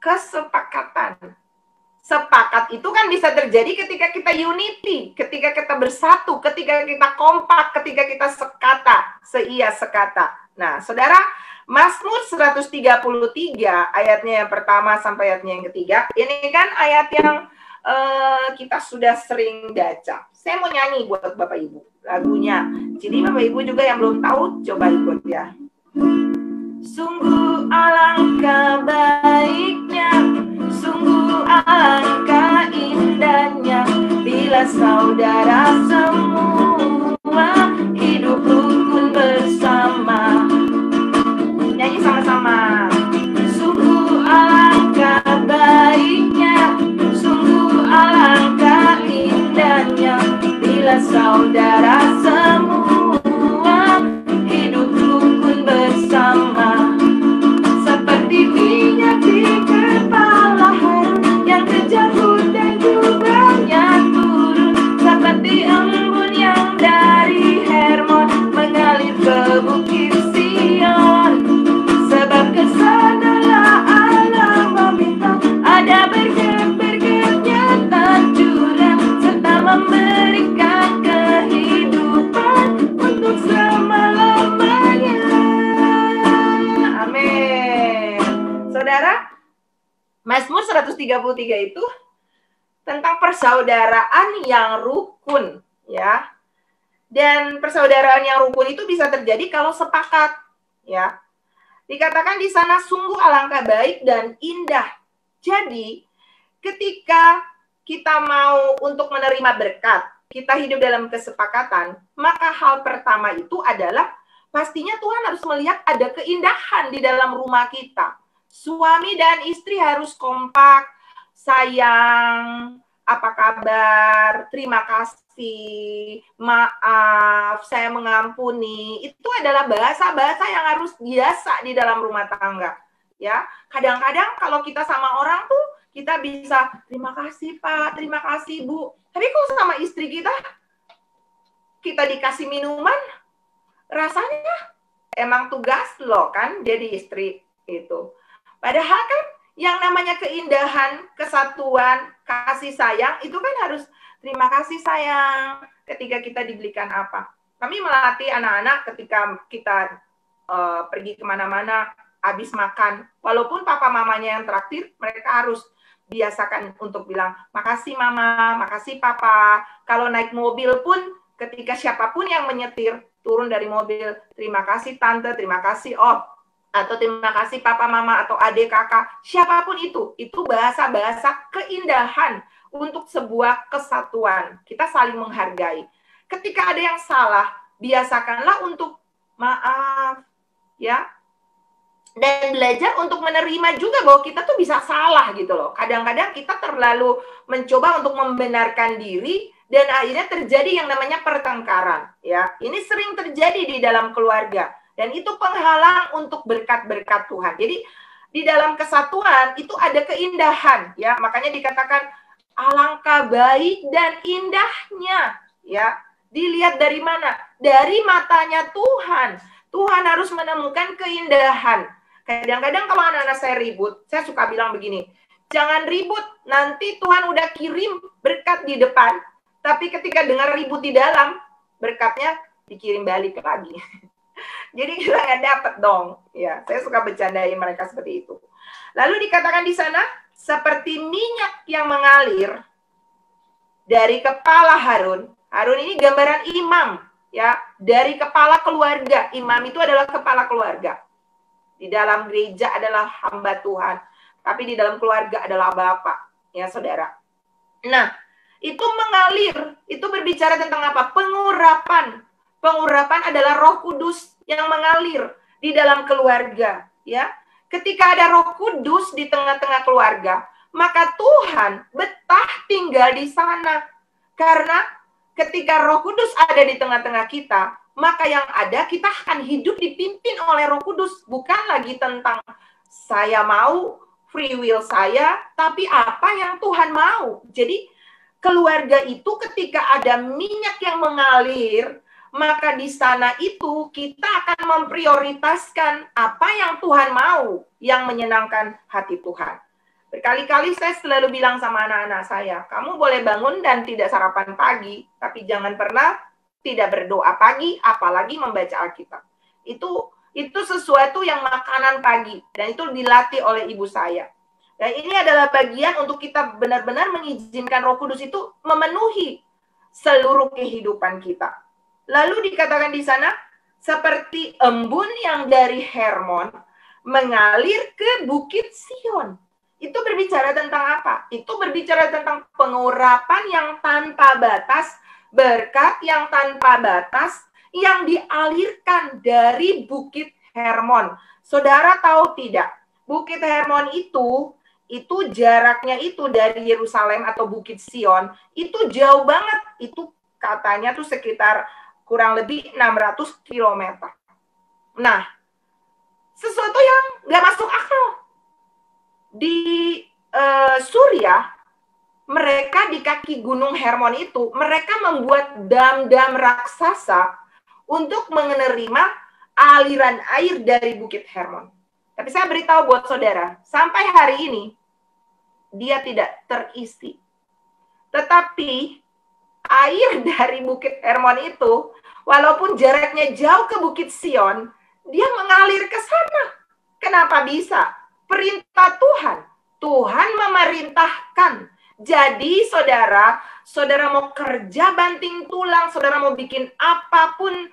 kesepakatan. Sepakat itu kan bisa terjadi ketika kita unity, ketika kita bersatu, ketika kita kompak, ketika kita sekata, seia sekata. Nah, saudara, Mazmur 133 ayatnya yang pertama sampai ayatnya yang ketiga, ini kan ayat yang kita sudah sering baca. Saya mau nyanyi buat Bapak Ibu lagunya. Jadi Bapak Ibu juga yang belum tahu, coba ikut ya. Sungguh alangkah baiknya, sungguh alangkah indahnya, bila saudara semua hidup rukun bersama. Nyanyi sama-sama. Sungguh alangkah baiknya, sungguh alangkah indahnya, bila saudara semua hidup rukun bersama. Seperti minyak di kepala Harun yang kejauh dan jubahnya turun, seperti embun yang dari Hermon mengalir ke bukit Sion. Sebab kesanalah Allah meminta, ada berkat-berkatnya tak curang, serta memberikan kehidupan untuk selama-lamanya. Amin. Saudara, Mazmur 133 itu tentang persaudaraan yang rukun, ya. Dan persaudaraan yang rukun itu bisa terjadi kalau sepakat, ya. Dikatakan di sana sungguh alangkah baik dan indah. Jadi, ketika kita mau untuk menerima berkat, kita hidup dalam kesepakatan, maka hal pertama itu adalah pastinya Tuhan harus melihat ada keindahan di dalam rumah kita. Suami dan istri harus kompak, sayang, apa kabar, terima kasih, maaf, saya mengampuni. Itu adalah bahasa-bahasa yang harus biasa di dalam rumah tangga. Ya, kadang-kadang kalau kita sama orang tuh kita bisa terima kasih Pak, terima kasih Bu. Tapi kalau sama istri kita dikasih minuman, rasanya emang tugas lo kan jadi istri itu. Padahal kan yang namanya keindahan, kesatuan, kasih sayang, itu kan harus terima kasih sayang ketika kita dibelikan apa. Kami melatih anak-anak ketika kita pergi kemana-mana, habis makan. Walaupun papa mamanya yang traktir, mereka harus biasakan untuk bilang, makasih mama, makasih papa. Kalau naik mobil pun, ketika siapapun yang menyetir, turun dari mobil, terima kasih tante, terima kasih om. Atau terima kasih papa mama atau adik kakak, siapapun itu bahasa-bahasa keindahan untuk sebuah kesatuan. Kita saling menghargai. Ketika ada yang salah, biasakanlah untuk maaf, ya. Dan belajar untuk menerima juga bahwa kita tuh bisa salah gitu loh. Kadang-kadang kita terlalu mencoba untuk membenarkan diri dan akhirnya terjadi yang namanya pertengkaran, ya. Ini sering terjadi di dalam keluarga. Dan itu penghalang untuk berkat-berkat Tuhan. Jadi di dalam kesatuan itu ada keindahan, ya. Makanya dikatakan alangkah baik dan indahnya, ya. Dilihat dari mana? Dari matanya Tuhan. Tuhan harus menemukan keindahan. Kadang-kadang kalau anak-anak saya ribut, saya suka bilang begini, jangan ribut, nanti Tuhan udah kirim berkat di depan, tapi ketika dengar ribut di dalam, berkatnya dikirim balik lagi. Jadi kita nggak dapat dong. Ya, saya suka bercandain mereka seperti itu. Lalu dikatakan di sana, seperti minyak yang mengalir dari kepala Harun. Harun ini gambaran imam, ya, dari kepala keluarga. Imam itu adalah kepala keluarga. Di dalam gereja adalah hamba Tuhan, tapi di dalam keluarga adalah bapak, ya saudara. Nah, itu mengalir, itu berbicara tentang apa? Pengurapan. Pengurapan adalah Roh Kudus yang mengalir di dalam keluarga, ya. Ketika ada Roh Kudus di tengah-tengah keluarga, maka Tuhan betah tinggal di sana. Karena ketika Roh Kudus ada di tengah-tengah kita, maka yang ada kita akan hidup dipimpin oleh Roh Kudus. Bukan lagi tentang saya mau, free will saya, tapi apa yang Tuhan mau. Jadi keluarga itu ketika ada minyak yang mengalir, maka di sana itu kita akan memprioritaskan apa yang Tuhan mau, yang menyenangkan hati Tuhan. Berkali-kali saya selalu bilang sama anak-anak saya, kamu boleh bangun dan tidak sarapan pagi, tapi jangan pernah tidak berdoa pagi, apalagi membaca Alkitab. Itu sesuatu yang makanan pagi, dan itu dilatih oleh ibu saya. Dan ini adalah bagian untuk kita benar-benar mengizinkan Roh Kudus itu memenuhi seluruh kehidupan kita. Lalu dikatakan di sana, seperti embun yang dari Hermon mengalir ke Bukit Sion. Itu berbicara tentang apa? Itu berbicara tentang pengurapan yang tanpa batas, berkat yang tanpa batas, yang dialirkan dari Bukit Hermon. Saudara tahu tidak? Bukit Hermon itu jaraknya itu dari Yerusalem atau Bukit Sion, itu jauh banget. Itu katanya tuh sekitar kurang lebih 600 km. Nah, sesuatu yang nggak masuk akal. Di Suriah, mereka di kaki Gunung Hermon itu, mereka membuat dam-dam raksasa untuk menerima aliran air dari Bukit Hermon. Tapi saya beritahu buat saudara, sampai hari ini, dia tidak terisi. Tetapi, air dari Bukit Hermon itu, walaupun jaraknya jauh ke Bukit Sion, dia mengalir ke sana. Kenapa bisa? Perintah Tuhan. Tuhan memerintahkan. Jadi saudara mau kerja banting tulang, saudara mau bikin apapun,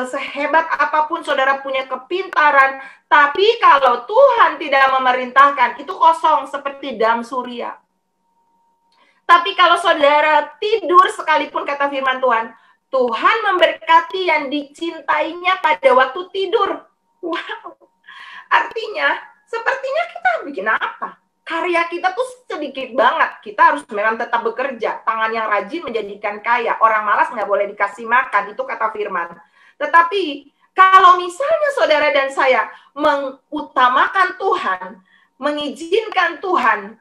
sehebat apapun saudara punya kepintaran, tapi kalau Tuhan tidak memerintahkan, itu kosong seperti dam Surya. Tapi kalau saudara tidur sekalipun, kata firman Tuhan, Tuhan memberkati yang dicintainya pada waktu tidur. Wow. Artinya, sepertinya kita bikin apa? Karya kita tuh sedikit banget. Kita harus memang tetap bekerja. Tangan yang rajin menjadikan kaya. Orang malas nggak boleh dikasih makan. Itu kata firman. Tetapi, kalau misalnya saudara dan saya mengutamakan Tuhan, mengizinkan Tuhan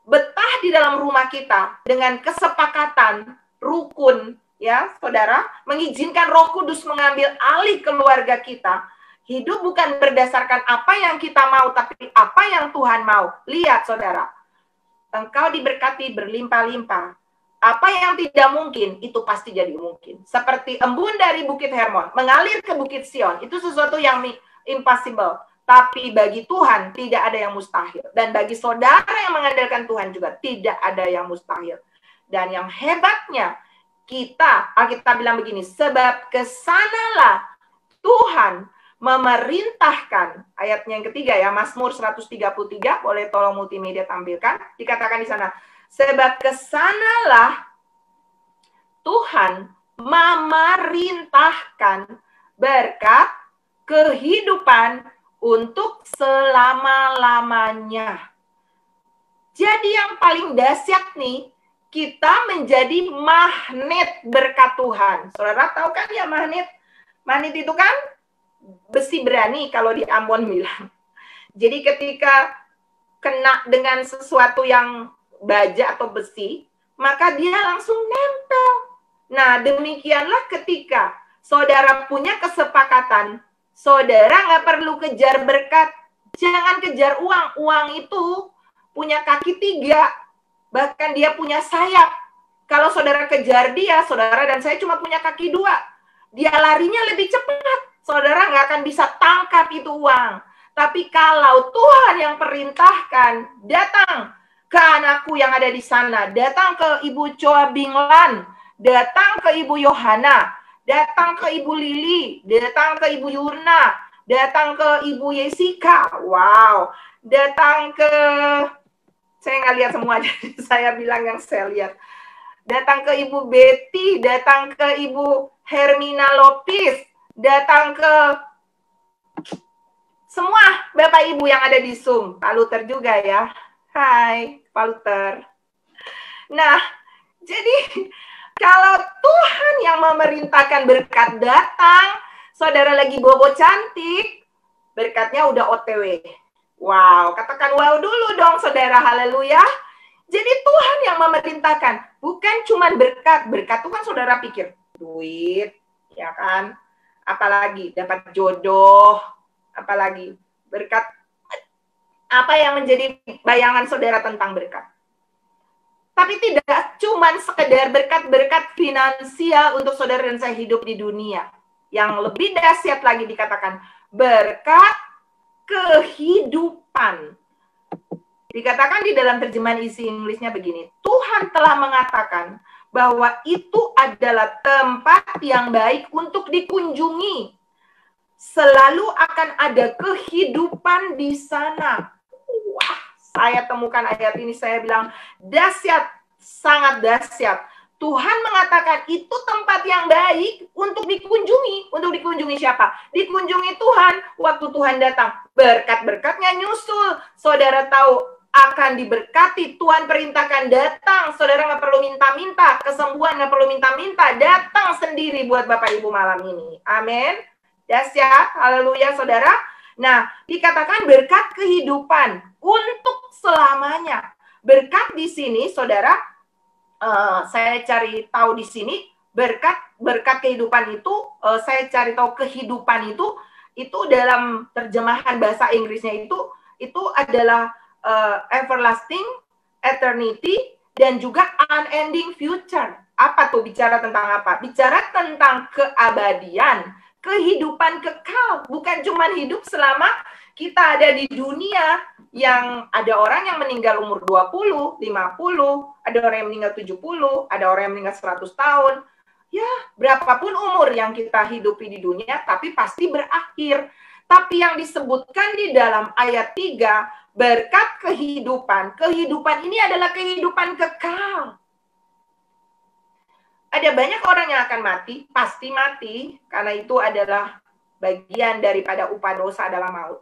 betah di dalam rumah kita dengan kesepakatan, rukun, ya saudara, mengizinkan Roh Kudus mengambil alih keluarga kita, hidup bukan berdasarkan apa yang kita mau, tapi apa yang Tuhan mau. Lihat saudara, engkau diberkati berlimpah-limpah. Apa yang tidak mungkin, itu pasti jadi mungkin. Seperti embun dari Bukit Hermon, mengalir ke Bukit Sion, itu sesuatu yang impossible. Tapi bagi Tuhan tidak ada yang mustahil. Dan bagi saudara yang mengandalkan Tuhan juga tidak ada yang mustahil. Dan yang hebatnya, Alkitab bilang begini, sebab kesanalah Tuhan memerintahkan. Ayatnya yang ketiga ya, Mazmur 133, boleh tolong multimedia tampilkan. Dikatakan di sana, sebab kesanalah Tuhan memerintahkan berkat kehidupan untuk selama-lamanya. Jadi yang paling dahsyat nih, kita menjadi magnet berkat Tuhan. Saudara tahu kan ya magnet? Magnet itu kan besi berani kalau di Ambon bilang. Jadi ketika kena dengan sesuatu yang baja atau besi, maka dia langsung nempel. Nah, demikianlah ketika saudara punya kesepakatan, saudara nggak perlu kejar berkat, jangan kejar uang. Uang itu punya kaki 3, bahkan dia punya sayap. Kalau saudara kejar dia, saudara dan saya cuma punya kaki 2. Dia larinya lebih cepat. Saudara nggak akan bisa tangkap itu uang. Tapi kalau Tuhan yang perintahkan, datang ke anakku yang ada di sana, datang ke Ibu Choa Bing Lan, datang ke Ibu Yohana, datang ke Ibu Lili, datang ke Ibu Yurna, datang ke Ibu Yesika, wow, datang ke, saya nggak lihat semua, jadi saya bilang yang saya lihat. Datang ke Ibu Betty, datang ke Ibu Hermina Lopis, datang ke semua Bapak Ibu yang ada di Zoom. Pak Luther juga ya. Hai, Pak Luther. Nah, jadi kalau Tuhan yang memerintahkan berkat datang, saudara lagi bobo cantik, berkatnya udah OTW. Wow, katakan wow dulu dong saudara, haleluya. Jadi Tuhan yang memerintahkan, bukan cuma berkat. Berkat itu kan saudara pikir, duit, ya kan? Apalagi dapat jodoh, apalagi berkat. Apa yang menjadi bayangan saudara tentang berkat? Tapi tidak cuma sekedar berkat-berkat finansial untuk saudara dan saya hidup di dunia. Yang lebih dahsyat lagi dikatakan, berkat kehidupan. Dikatakan di dalam terjemahan isi Inggrisnya begini, Tuhan telah mengatakan bahwa itu adalah tempat yang baik untuk dikunjungi. Selalu akan ada kehidupan di sana. Wah, saya temukan ayat ini, saya bilang dahsyat, sangat dahsyat. Tuhan mengatakan itu tempat yang baik untuk dikunjungi. Untuk dikunjungi siapa? Dikunjungi Tuhan. Waktu Tuhan datang, berkat-berkatnya nyusul. Saudara tahu, akan diberkati, Tuhan perintahkan datang, saudara nggak perlu minta-minta, kesembuhan nggak perlu minta-minta, datang sendiri buat Bapak Ibu malam ini, amin, dahsyat, haleluya saudara. Nah, dikatakan berkat kehidupan untuk selamanya, berkat di sini saudara, saya cari tahu di sini, berkat kehidupan itu, saya cari tahu kehidupan itu dalam terjemahan bahasa Inggrisnya itu adalah everlasting, eternity, dan juga unending future. Apa tuh bicara tentang apa? Bicara tentang keabadian, kehidupan kekal. Bukan cuma hidup selama kita ada di dunia, yang ada orang yang meninggal umur 20, 50, ada orang yang meninggal 70, ada orang yang meninggal 100 tahun. Ya, berapapun umur yang kita hidupi di dunia, tapi pasti berakhir. Tapi yang disebutkan di dalam ayat 3, berkat kehidupan. Kehidupan ini adalah kehidupan kekal. Ada banyak orang yang akan mati, pasti mati, karena itu adalah bagian daripada upah dosa adalah maut.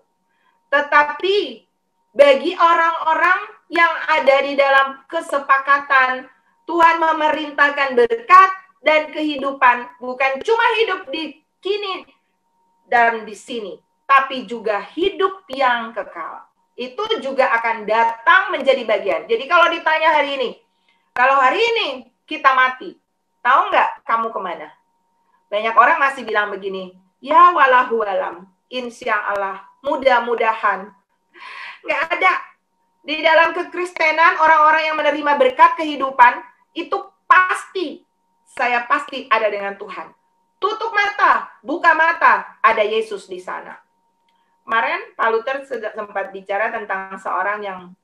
Tetapi bagi orang-orang yang ada di dalam kesepakatan, Tuhan memerintahkan berkat dan kehidupan, bukan cuma hidup di kini dan di sini, tapi juga hidup yang kekal. Itu juga akan datang menjadi bagian. Jadi kalau ditanya hari ini, kalau hari ini kita mati, tahu nggak kamu kemana? Banyak orang masih bilang begini, ya walahu alam, insya Allah, mudah-mudahan. Nggak ada. Di dalam kekristenan, orang-orang yang menerima berkat kehidupan, itu pasti, saya pasti ada dengan Tuhan. Tutup mata, buka mata, ada Yesus di sana. Kemarin Pak Luther sempat bicara tentang seorang yang,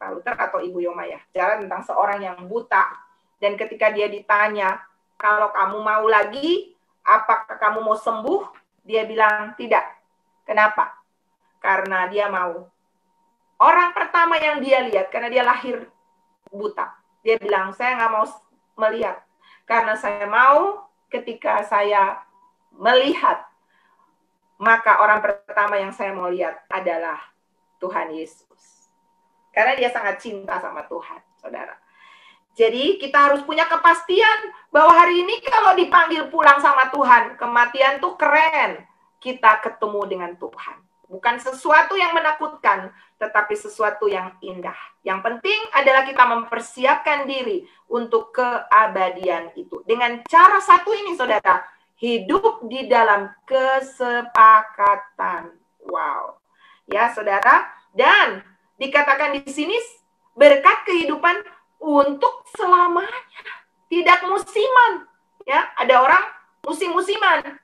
Pak Luther atau Ibu Yoma ya, bicara tentang seorang yang buta. Dan ketika dia ditanya, kalau kamu mau lagi, apakah kamu mau sembuh? Dia bilang, tidak. Kenapa? Karena dia mau. Orang pertama yang dia lihat, karena dia lahir buta. Dia bilang, saya nggak mau melihat. Karena saya mau ketika saya melihat, maka orang pertama yang saya mau lihat adalah Tuhan Yesus. Karena dia sangat cinta sama Tuhan, saudara. Jadi kita harus punya kepastian bahwa hari ini kalau dipanggil pulang sama Tuhan, kematian tuh keren. Kita ketemu dengan Tuhan. Bukan sesuatu yang menakutkan, tetapi sesuatu yang indah. Yang penting adalah kita mempersiapkan diri untuk keabadian itu. Dengan cara satu ini, saudara, hidup di dalam kesepakatan. Wow. Ya, saudara. Dan dikatakan di sini berkat kehidupan untuk selamanya. Tidak musiman. Ya, ada orang musim-musiman.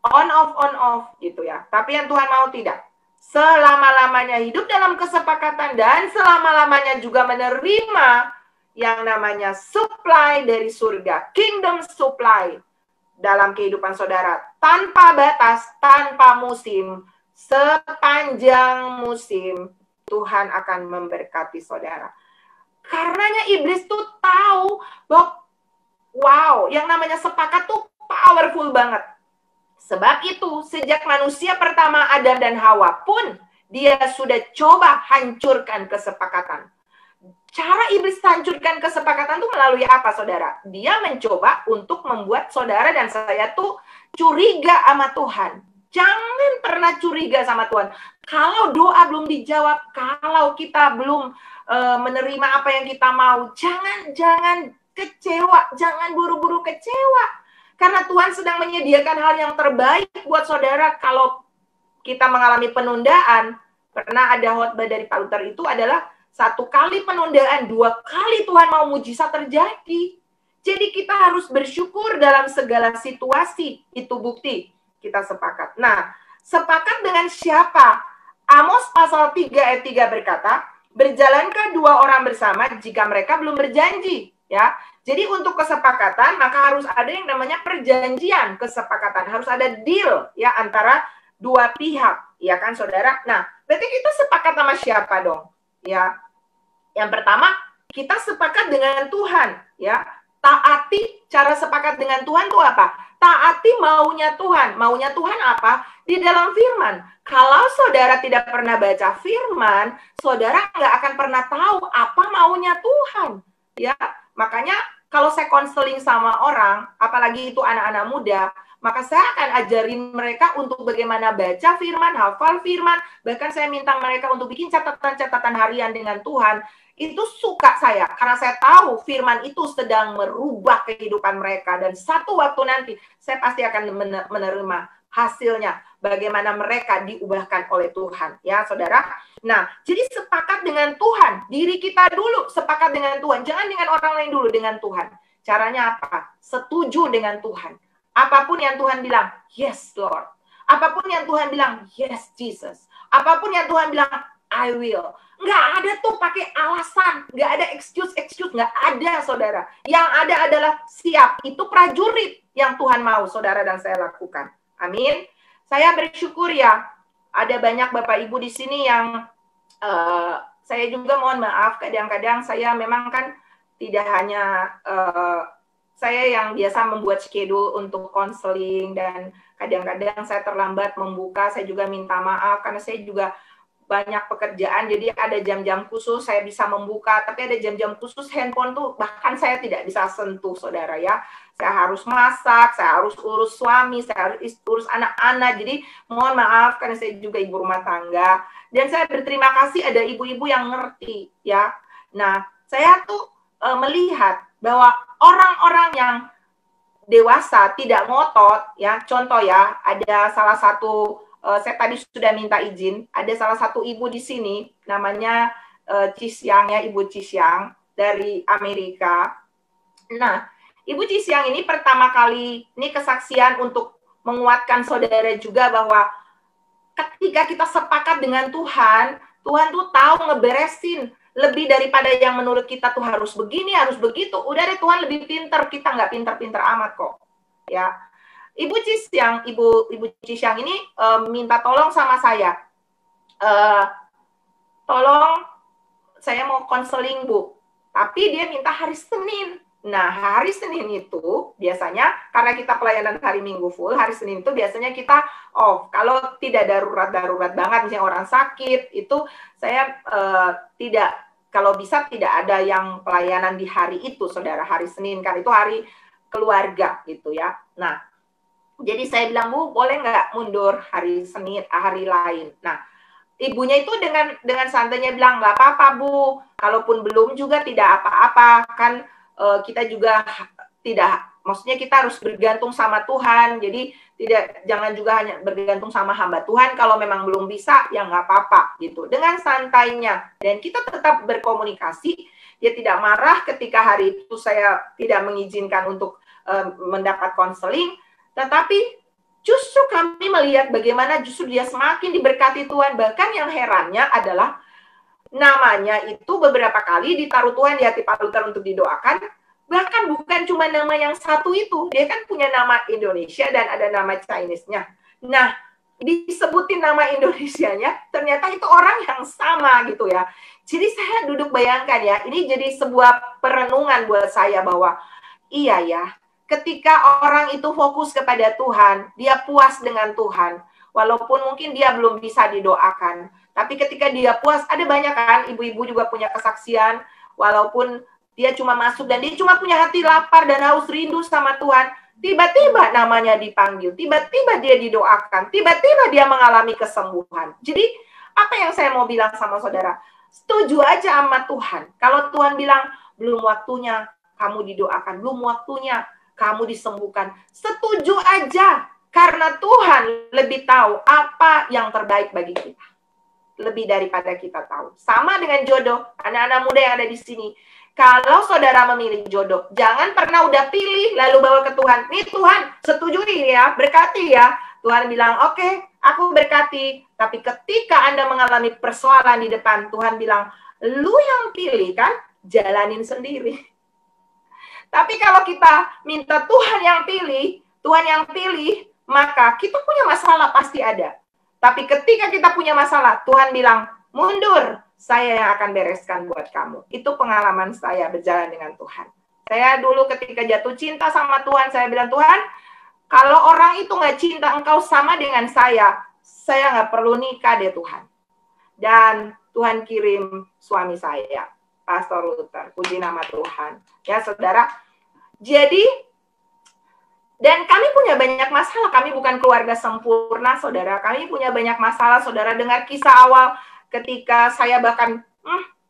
On off gitu ya. Tapi yang Tuhan mau tidak. Selama-lamanya hidup dalam kesepakatan dan selama-lamanya juga menerima yang namanya supply dari surga. Kingdom supply dalam kehidupan saudara. Tanpa batas, tanpa musim. Sepanjang musim Tuhan akan memberkati saudara. Karenanya iblis tuh tahu bahwa wow, yang namanya sepakat tuh powerful banget. Sebab itu, sejak manusia pertama Adam dan Hawa pun, dia sudah coba hancurkan kesepakatan. Cara iblis hancurkan kesepakatan itu melalui apa, saudara? Dia mencoba untuk membuat saudara dan saya tuh curiga sama Tuhan. Jangan pernah curiga sama Tuhan. Kalau doa belum dijawab, kalau kita belum menerima apa yang kita mau, jangan kecewa, jangan buru-buru kecewa. Karena Tuhan sedang menyediakan hal yang terbaik buat saudara. Kalau kita mengalami penundaan, pernah ada khotbah dari Pak Luther itu adalah 1 kali penundaan, 2 kali Tuhan mau mujizat terjadi. Jadi kita harus bersyukur dalam segala situasi. Itu bukti kita sepakat. Nah, sepakat dengan siapa? Amos pasal 3 ayat 3 berkata, berjalankah 2 orang bersama jika mereka belum berjanji? Ya, jadi untuk kesepakatan maka harus ada yang namanya perjanjian kesepakatan, harus ada deal ya antara 2 pihak, ya kan saudara? Nah, berarti kita sepakat sama siapa dong? Ya, yang pertama kita sepakat dengan Tuhan, ya. Taati, cara sepakat dengan Tuhan itu apa? Taati maunya Tuhan. Maunya Tuhan apa? Di dalam firman. Kalau saudara tidak pernah baca firman, saudara nggak akan pernah tahu apa maunya Tuhan, ya. Makanya kalau saya konseling sama orang, apalagi itu anak-anak muda, maka saya akan ajarin mereka untuk bagaimana baca firman, hafal firman, bahkan saya minta mereka untuk bikin catatan-catatan harian dengan Tuhan. Itu suka saya, karena saya tahu firman itu sedang merubah kehidupan mereka, dan satu waktu nanti saya pasti akan menerima hasilnya, bagaimana mereka diubahkan oleh Tuhan, ya saudara. Nah, jadi sepakat dengan Tuhan, diri kita dulu sepakat dengan Tuhan, jangan dengan orang lain dulu, dengan Tuhan. Caranya apa? Setuju dengan Tuhan. Apapun yang Tuhan bilang, yes Lord. Apapun yang Tuhan bilang, yes Jesus. Apapun yang Tuhan bilang, I will. Nggak ada tuh pakai alasan, nggak ada excuse, nggak ada saudara. Yang ada adalah siap, itu prajurit yang Tuhan mau saudara dan saya lakukan. Amin. Saya bersyukur ya, ada banyak Bapak Ibu di sini yang saya juga mohon maaf, kadang-kadang saya memang kan tidak hanya saya yang biasa membuat schedule untuk konseling, dan kadang-kadang saya terlambat membuka, saya juga minta maaf karena saya juga banyak pekerjaan, jadi ada jam-jam khusus saya bisa membuka, tapi ada jam-jam khusus handphone tuh bahkan saya tidak bisa sentuh saudara ya. Saya harus masak, saya harus urus suami, saya harus urus anak-anak, jadi mohon maaf karena saya juga ibu rumah tangga, dan saya berterima kasih ada ibu-ibu yang ngerti ya. Nah, saya tuh melihat bahwa orang-orang yang dewasa tidak ngotot ya, contoh ya, ada salah satu saya tadi sudah minta izin, ada salah satu ibu di sini, namanya Cisyang ya, Ibu Cisyang dari Amerika. Nah, Ibu Cisyang ini pertama kali, ini kesaksian untuk menguatkan saudara juga bahwa ketika kita sepakat dengan Tuhan, Tuhan tuh tahu ngeberesin lebih daripada yang menurut kita tuh harus begini, harus begitu. Udah deh, Tuhan lebih pintar, kita nggak pintar-pintar amat kok. Ya. Ibu Cisyang ini minta tolong sama saya. Tolong saya mau konseling, Bu. Tapi dia minta hari Senin. Nah, hari Senin itu biasanya karena kita pelayanan hari Minggu full, hari Senin itu biasanya kita off. Kalau tidak darurat banget, misalnya orang sakit, itu saya tidak, kalau bisa tidak ada yang pelayanan di hari itu, saudara, hari Senin kan itu hari keluarga gitu ya. Nah, Jadi saya bilang, Bu, boleh nggak mundur hari Senin, hari lain? Nah, ibunya itu dengan santainya bilang, nggak apa-apa, Bu. Kalaupun belum juga tidak apa-apa. Kan kita juga tidak, maksudnya kita harus bergantung sama Tuhan. Jadi jangan juga hanya bergantung sama hamba Tuhan. Kalau memang belum bisa, ya nggak apa-apa gitu. Dengan santainya. Dan kita tetap berkomunikasi. Dia tidak marah ketika hari itu saya tidak mengizinkan untuk mendapat konseling. Tetapi justru kami melihat bagaimana justru dia semakin diberkati Tuhan. Bahkan yang herannya adalah namanya itu beberapa kali ditaruh Tuhan di hati Pak Luther untuk didoakan. Bahkan bukan cuma nama yang satu itu. Dia kan punya nama Indonesia dan ada nama Chinese-nya. Nah, disebutin nama Indonesianya, ternyata itu orang yang sama gitu ya. Jadi saya duduk bayangkan ya, ini jadi sebuah perenungan buat saya bahwa iya ya, ketika orang itu fokus kepada Tuhan, dia puas dengan Tuhan, walaupun mungkin dia belum bisa didoakan. Tapi ketika dia puas, ada banyak kan, ibu-ibu juga punya kesaksian, walaupun dia cuma masuk dan dia cuma punya hati lapar dan haus rindu sama Tuhan, tiba-tiba namanya dipanggil, tiba-tiba dia didoakan, tiba-tiba dia mengalami kesembuhan. Jadi, apa yang saya mau bilang sama saudara? Setuju aja sama Tuhan. Kalau Tuhan bilang, belum waktunya kamu didoakan, belum waktunya kamu disembuhkan. Setuju aja, karena Tuhan lebih tahu apa yang terbaik bagi kita. Lebih daripada kita tahu. Sama dengan jodoh, anak-anak muda yang ada di sini. Kalau saudara memilih jodoh, jangan pernah udah pilih lalu bawa ke Tuhan. Nih Tuhan, setujui ya, berkati ya. Tuhan bilang, oke, aku berkati. Tapi ketika Anda mengalami persoalan di depan, Tuhan bilang, lu yang pilih kan, jalanin sendiri. Tapi kalau kita minta Tuhan yang pilih, maka kita punya masalah pasti ada. Tapi ketika kita punya masalah, Tuhan bilang, mundur, saya yang akan bereskan buat kamu. Itu pengalaman saya berjalan dengan Tuhan. Saya dulu ketika jatuh cinta sama Tuhan, saya bilang, Tuhan, kalau orang itu nggak cinta engkau sama dengan saya nggak perlu nikah deh Tuhan. Dan Tuhan kirim suami saya, Pastor Luther, puji nama Tuhan. Ya saudara, jadi, dan kami punya banyak masalah. Kami bukan keluarga sempurna, saudara. Kami punya banyak masalah, saudara. Dengar kisah awal ketika saya bahkan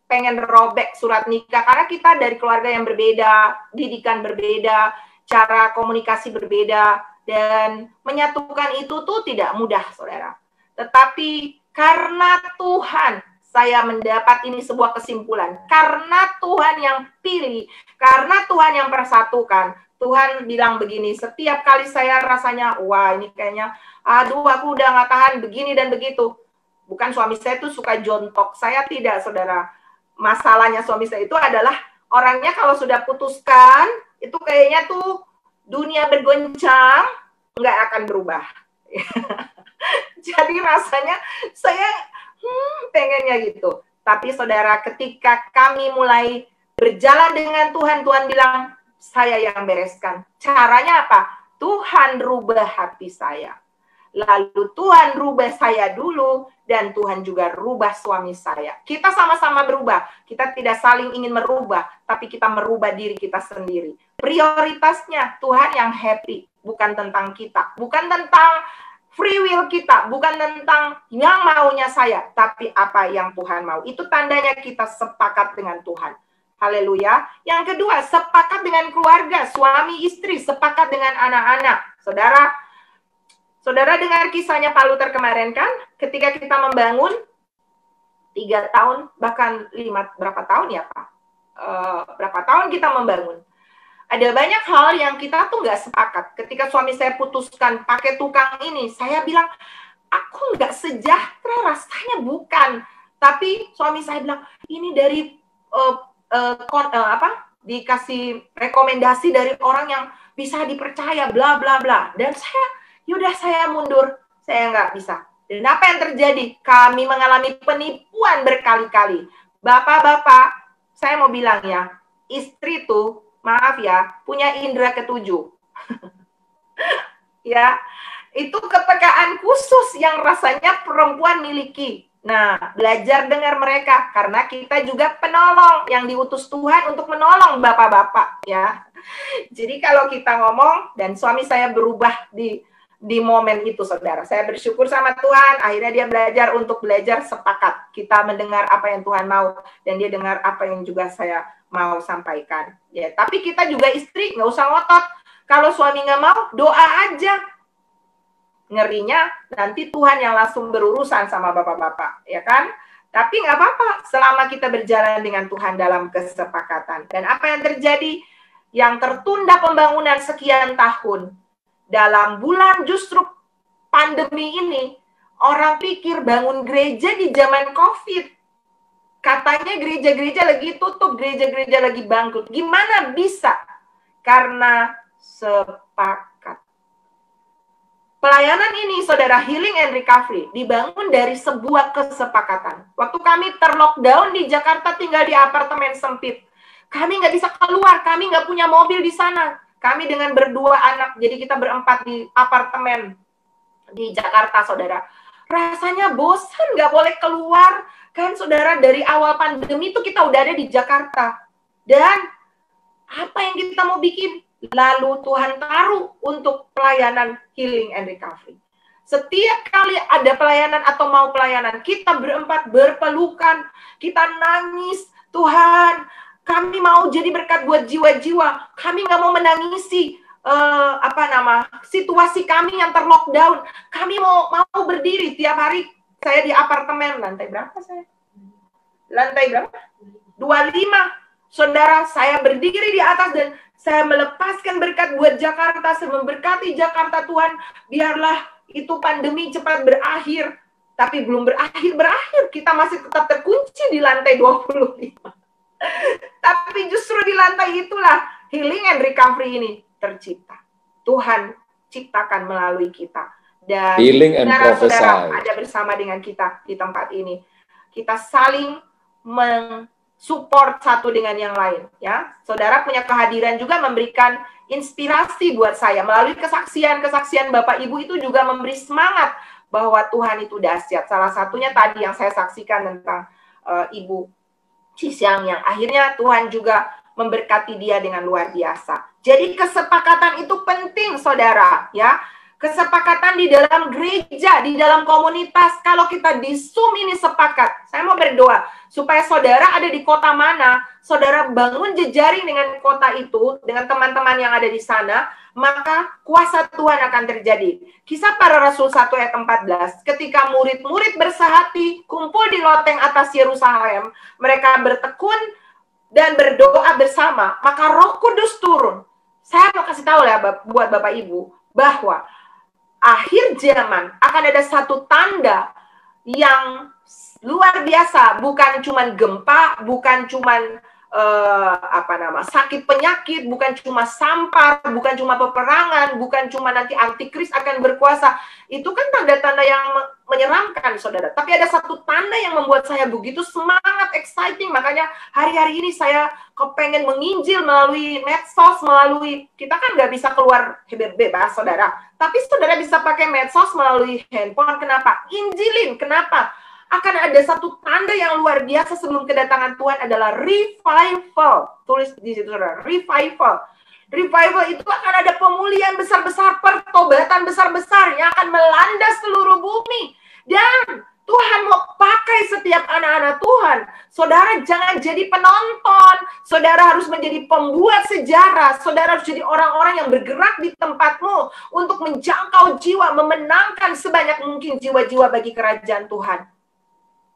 pengen robek surat nikah. Karena kita dari keluarga yang berbeda, didikan berbeda, cara komunikasi berbeda. Dan menyatukan itu tuh tidak mudah, saudara. Tetapi karena Tuhan, saya mendapat ini sebuah kesimpulan. Karena Tuhan yang pilih, karena Tuhan yang persatukan, Tuhan bilang begini, setiap kali saya rasanya, wah ini kayaknya, aduh aku udah gak tahan begini dan begitu. Bukan suami saya tuh suka jontok, saya tidak saudara. Masalahnya suami saya itu adalah, orangnya kalau sudah putuskan, itu kayaknya tuh dunia bergoncang, nggak akan berubah. Jadi rasanya saya pengennya gitu. Tapi saudara, ketika kami mulai berjalan dengan Tuhan, Tuhan bilang, saya yang bereskan. Caranya apa? Tuhan rubah hati saya. Lalu Tuhan rubah saya dulu, dan Tuhan juga rubah suami saya. Kita sama-sama berubah. Kita tidak saling ingin merubah, tapi kita merubah diri kita sendiri. Prioritasnya Tuhan yang happy, bukan tentang kita. Bukan tentang free will kita, bukan tentang yang maunya saya, tapi apa yang Tuhan mau. Itu tandanya kita sepakat dengan Tuhan. Haleluya. Yang kedua, sepakat dengan keluarga, suami, istri, sepakat dengan anak-anak. Saudara dengar kisahnya Pak Luther kemarin kan? Ketika kita membangun 3 tahun, bahkan 5, berapa tahun ya Pak? Berapa tahun kita membangun? Ada banyak hal yang kita tuh nggak sepakat. Ketika suami saya putuskan pakai tukang ini, saya bilang, aku nggak sejahtera, rasanya bukan. Tapi suami saya bilang, ini dari dikasih rekomendasi dari orang yang bisa dipercaya, bla bla bla. Dan saya mundur, saya nggak bisa. Dan apa yang terjadi? Kami mengalami penipuan berkali-kali. Bapak-bapak, saya mau bilang ya, istri tuh, maaf ya, punya indera ketujuh. Ya, itu kepekaan khusus yang rasanya perempuan miliki. Nah, belajar dengar mereka, karena kita juga penolong yang diutus Tuhan untuk menolong bapak-bapak, ya. Jadi kalau kita ngomong, dan suami saya berubah di di momen itu, saudara. Saya bersyukur sama Tuhan, akhirnya dia belajar untuk belajar sepakat. Kita mendengar apa yang Tuhan mau, dan dia dengar apa yang juga saya mau sampaikan. Ya, tapi kita juga istri, nggak usah ngotot. Kalau suami nggak mau, doa aja. Ngerinya, nanti Tuhan yang langsung berurusan sama bapak-bapak, ya kan? Tapi nggak apa-apa, selama kita berjalan dengan Tuhan dalam kesepakatan. Dan apa yang terjadi? Yang tertunda pembangunan sekian tahun, dalam bulan justru pandemi ini, orang pikir bangun gereja di zaman COVID. Katanya gereja-gereja lagi tutup, gereja-gereja lagi bangkrut. Gimana bisa? Karena sepakat. Pelayanan ini, saudara, healing and recovery, dibangun dari sebuah kesepakatan. Waktu kami terlockdown di Jakarta, tinggal di apartemen sempit. Kami nggak bisa keluar, kami nggak punya mobil di sana. Kami dengan berdua anak, jadi kita berempat di apartemen di Jakarta, saudara. Rasanya bosan, nggak boleh keluar. Kan, saudara, dari awal pandemi itu kita udah ada di Jakarta. Dan apa yang kita mau bikin? Lalu Tuhan taruh untuk pelayanan healing and recovery. Setiap kali ada pelayanan atau mau pelayanan, kita berempat berpelukan, kita nangis, Tuhan, kami mau jadi berkat buat jiwa-jiwa. Kami nggak mau menangisi situasi kami yang terlockdown. Kami mau berdiri tiap hari. Saya di apartemen, lantai berapa saya? Lantai berapa? 25. Saudara, saya berdiri di atas dan saya melepaskan berkat buat Jakarta. Saya memberkati Jakarta, Tuhan. Biarlah itu pandemi cepat berakhir. Tapi belum berakhir. Kita masih tetap terkunci di lantai 25. Tapi justru di lantai itulah healing and recovery ini tercipta. Tuhan ciptakan melalui kita. Dan saudara-saudara ada bersama dengan kita di tempat ini. Kita saling support satu dengan yang lain, ya. Saudara punya kehadiran juga memberikan inspirasi buat saya melalui kesaksian Bapak Ibu itu juga memberi semangat bahwa Tuhan itu dahsyat. Salah satunya tadi yang saya saksikan tentang Ibu Cisyang yang akhirnya Tuhan juga memberkati dia dengan luar biasa. Jadi kesepakatan itu penting, saudara, ya. Kesepakatan di dalam gereja, di dalam komunitas. Kalau kita di Zoom ini sepakat, saya mau berdoa supaya saudara ada di kota mana, saudara bangun jejaring dengan kota itu, dengan teman-teman yang ada di sana, maka kuasa Tuhan akan terjadi. Kisah Para Rasul 1 ayat 14, ketika murid-murid bersehati, kumpul di loteng atas Yerusalem, mereka bertekun dan berdoa bersama, maka Roh Kudus turun. Saya mau kasih tahu ya buat Bapak Ibu, bahwa akhir zaman akan ada satu tanda yang luar biasa, bukan cuma gempa, bukan cuma sakit penyakit, bukan cuma sampar, bukan cuma peperangan, bukan cuma nanti antikris akan berkuasa. Itu kan tanda-tanda yang menyeramkan, saudara. Tapi ada satu tanda yang membuat saya begitu semangat, exciting. Makanya hari-hari ini saya kepengen menginjil melalui medsos, kita kan nggak bisa keluar bebas, saudara. Tapi saudara bisa pakai medsos melalui handphone. Kenapa? Injilin. Kenapa? Akan ada satu tanda yang luar biasa sebelum kedatangan Tuhan adalah revival. Tulis di situ, saudara. Revival. Revival itu akan ada pemulihan besar-besar, pertobatan besar-besar yang akan melanda seluruh bumi. Dan Tuhan mau pakai setiap anak-anak Tuhan. Saudara jangan jadi penonton. Saudara harus menjadi pembuat sejarah. Saudara harus jadi orang-orang yang bergerak di tempatmu untuk menjangkau jiwa, memenangkan sebanyak mungkin jiwa-jiwa bagi kerajaan Tuhan.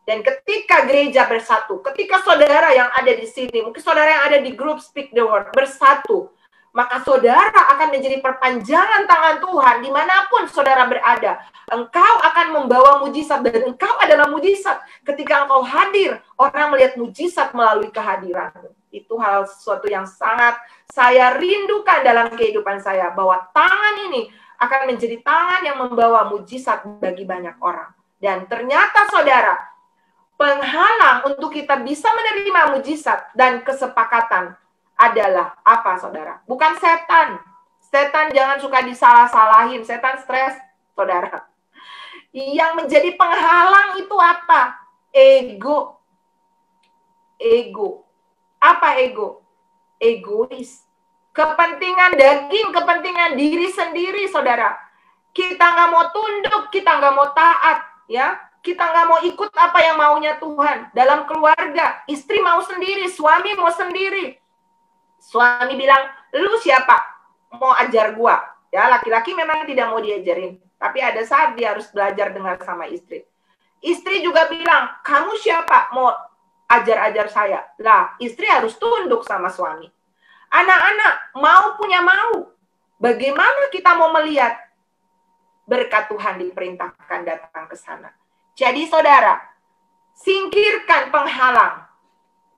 Dan ketika gereja bersatu, ketika saudara yang ada di sini, mungkin saudara yang ada di grup Speak the Word bersatu, maka saudara akan menjadi perpanjangan tangan Tuhan dimanapun saudara berada. Engkau akan membawa mujizat dan engkau adalah mujizat. Ketika engkau hadir, orang melihat mujizat melalui kehadiran. Itu hal sesuatu yang sangat saya rindukan dalam kehidupan saya, bahwa tangan ini akan menjadi tangan yang membawa mujizat bagi banyak orang. Dan ternyata saudara, penghalang untuk kita bisa menerima mujizat dan kesepakatan adalah apa, saudara? Bukan setan. Setan jangan suka disalah-salahin. Setan stres, saudara. Yang menjadi penghalang itu apa? Ego. Ego. Apa ego? Egois. Kepentingan daging, kepentingan diri sendiri, saudara. Kita nggak mau tunduk, kita nggak mau taat, ya. Kita nggak mau ikut apa yang maunya Tuhan. Dalam keluarga, istri mau sendiri, suami mau sendiri. Suami bilang, lu siapa? Mau ajar gua. Ya, laki-laki memang tidak mau diajarin. Tapi ada saat dia harus belajar dengar sama istri. Istri juga bilang, kamu siapa? Mau ajar-ajar saya. Lah, istri harus tunduk sama suami. Anak-anak mau punya mau. Bagaimana kita mau melihat berkat Tuhan diperintahkan datang ke sana? Jadi saudara, singkirkan penghalang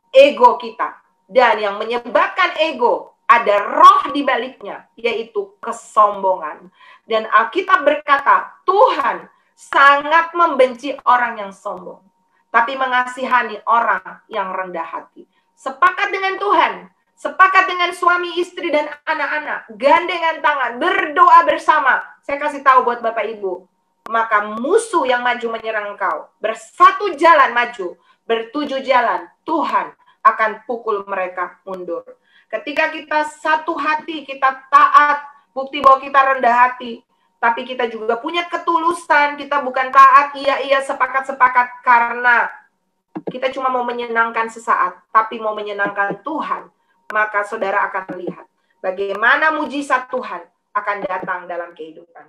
ego kita. Dan yang menyebabkan ego, ada roh di baliknya, yaitu kesombongan. Dan Alkitab berkata, Tuhan sangat membenci orang yang sombong, tapi mengasihani orang yang rendah hati. Sepakat dengan Tuhan, sepakat dengan suami, istri, dan anak-anak, gandengan tangan, berdoa bersama. Saya kasih tahu buat Bapak Ibu, maka musuh yang maju menyerang engkau, bersatu jalan maju, bertujuh jalan, Tuhan akan pukul mereka mundur. Ketika kita satu hati, kita taat, bukti bahwa kita rendah hati, tapi kita juga punya ketulusan, kita bukan taat, iya, sepakat-sepakat, karena kita cuma mau menyenangkan sesaat, tapi mau menyenangkan Tuhan, maka saudara akan melihat bagaimana mujizat Tuhan akan datang dalam kehidupan.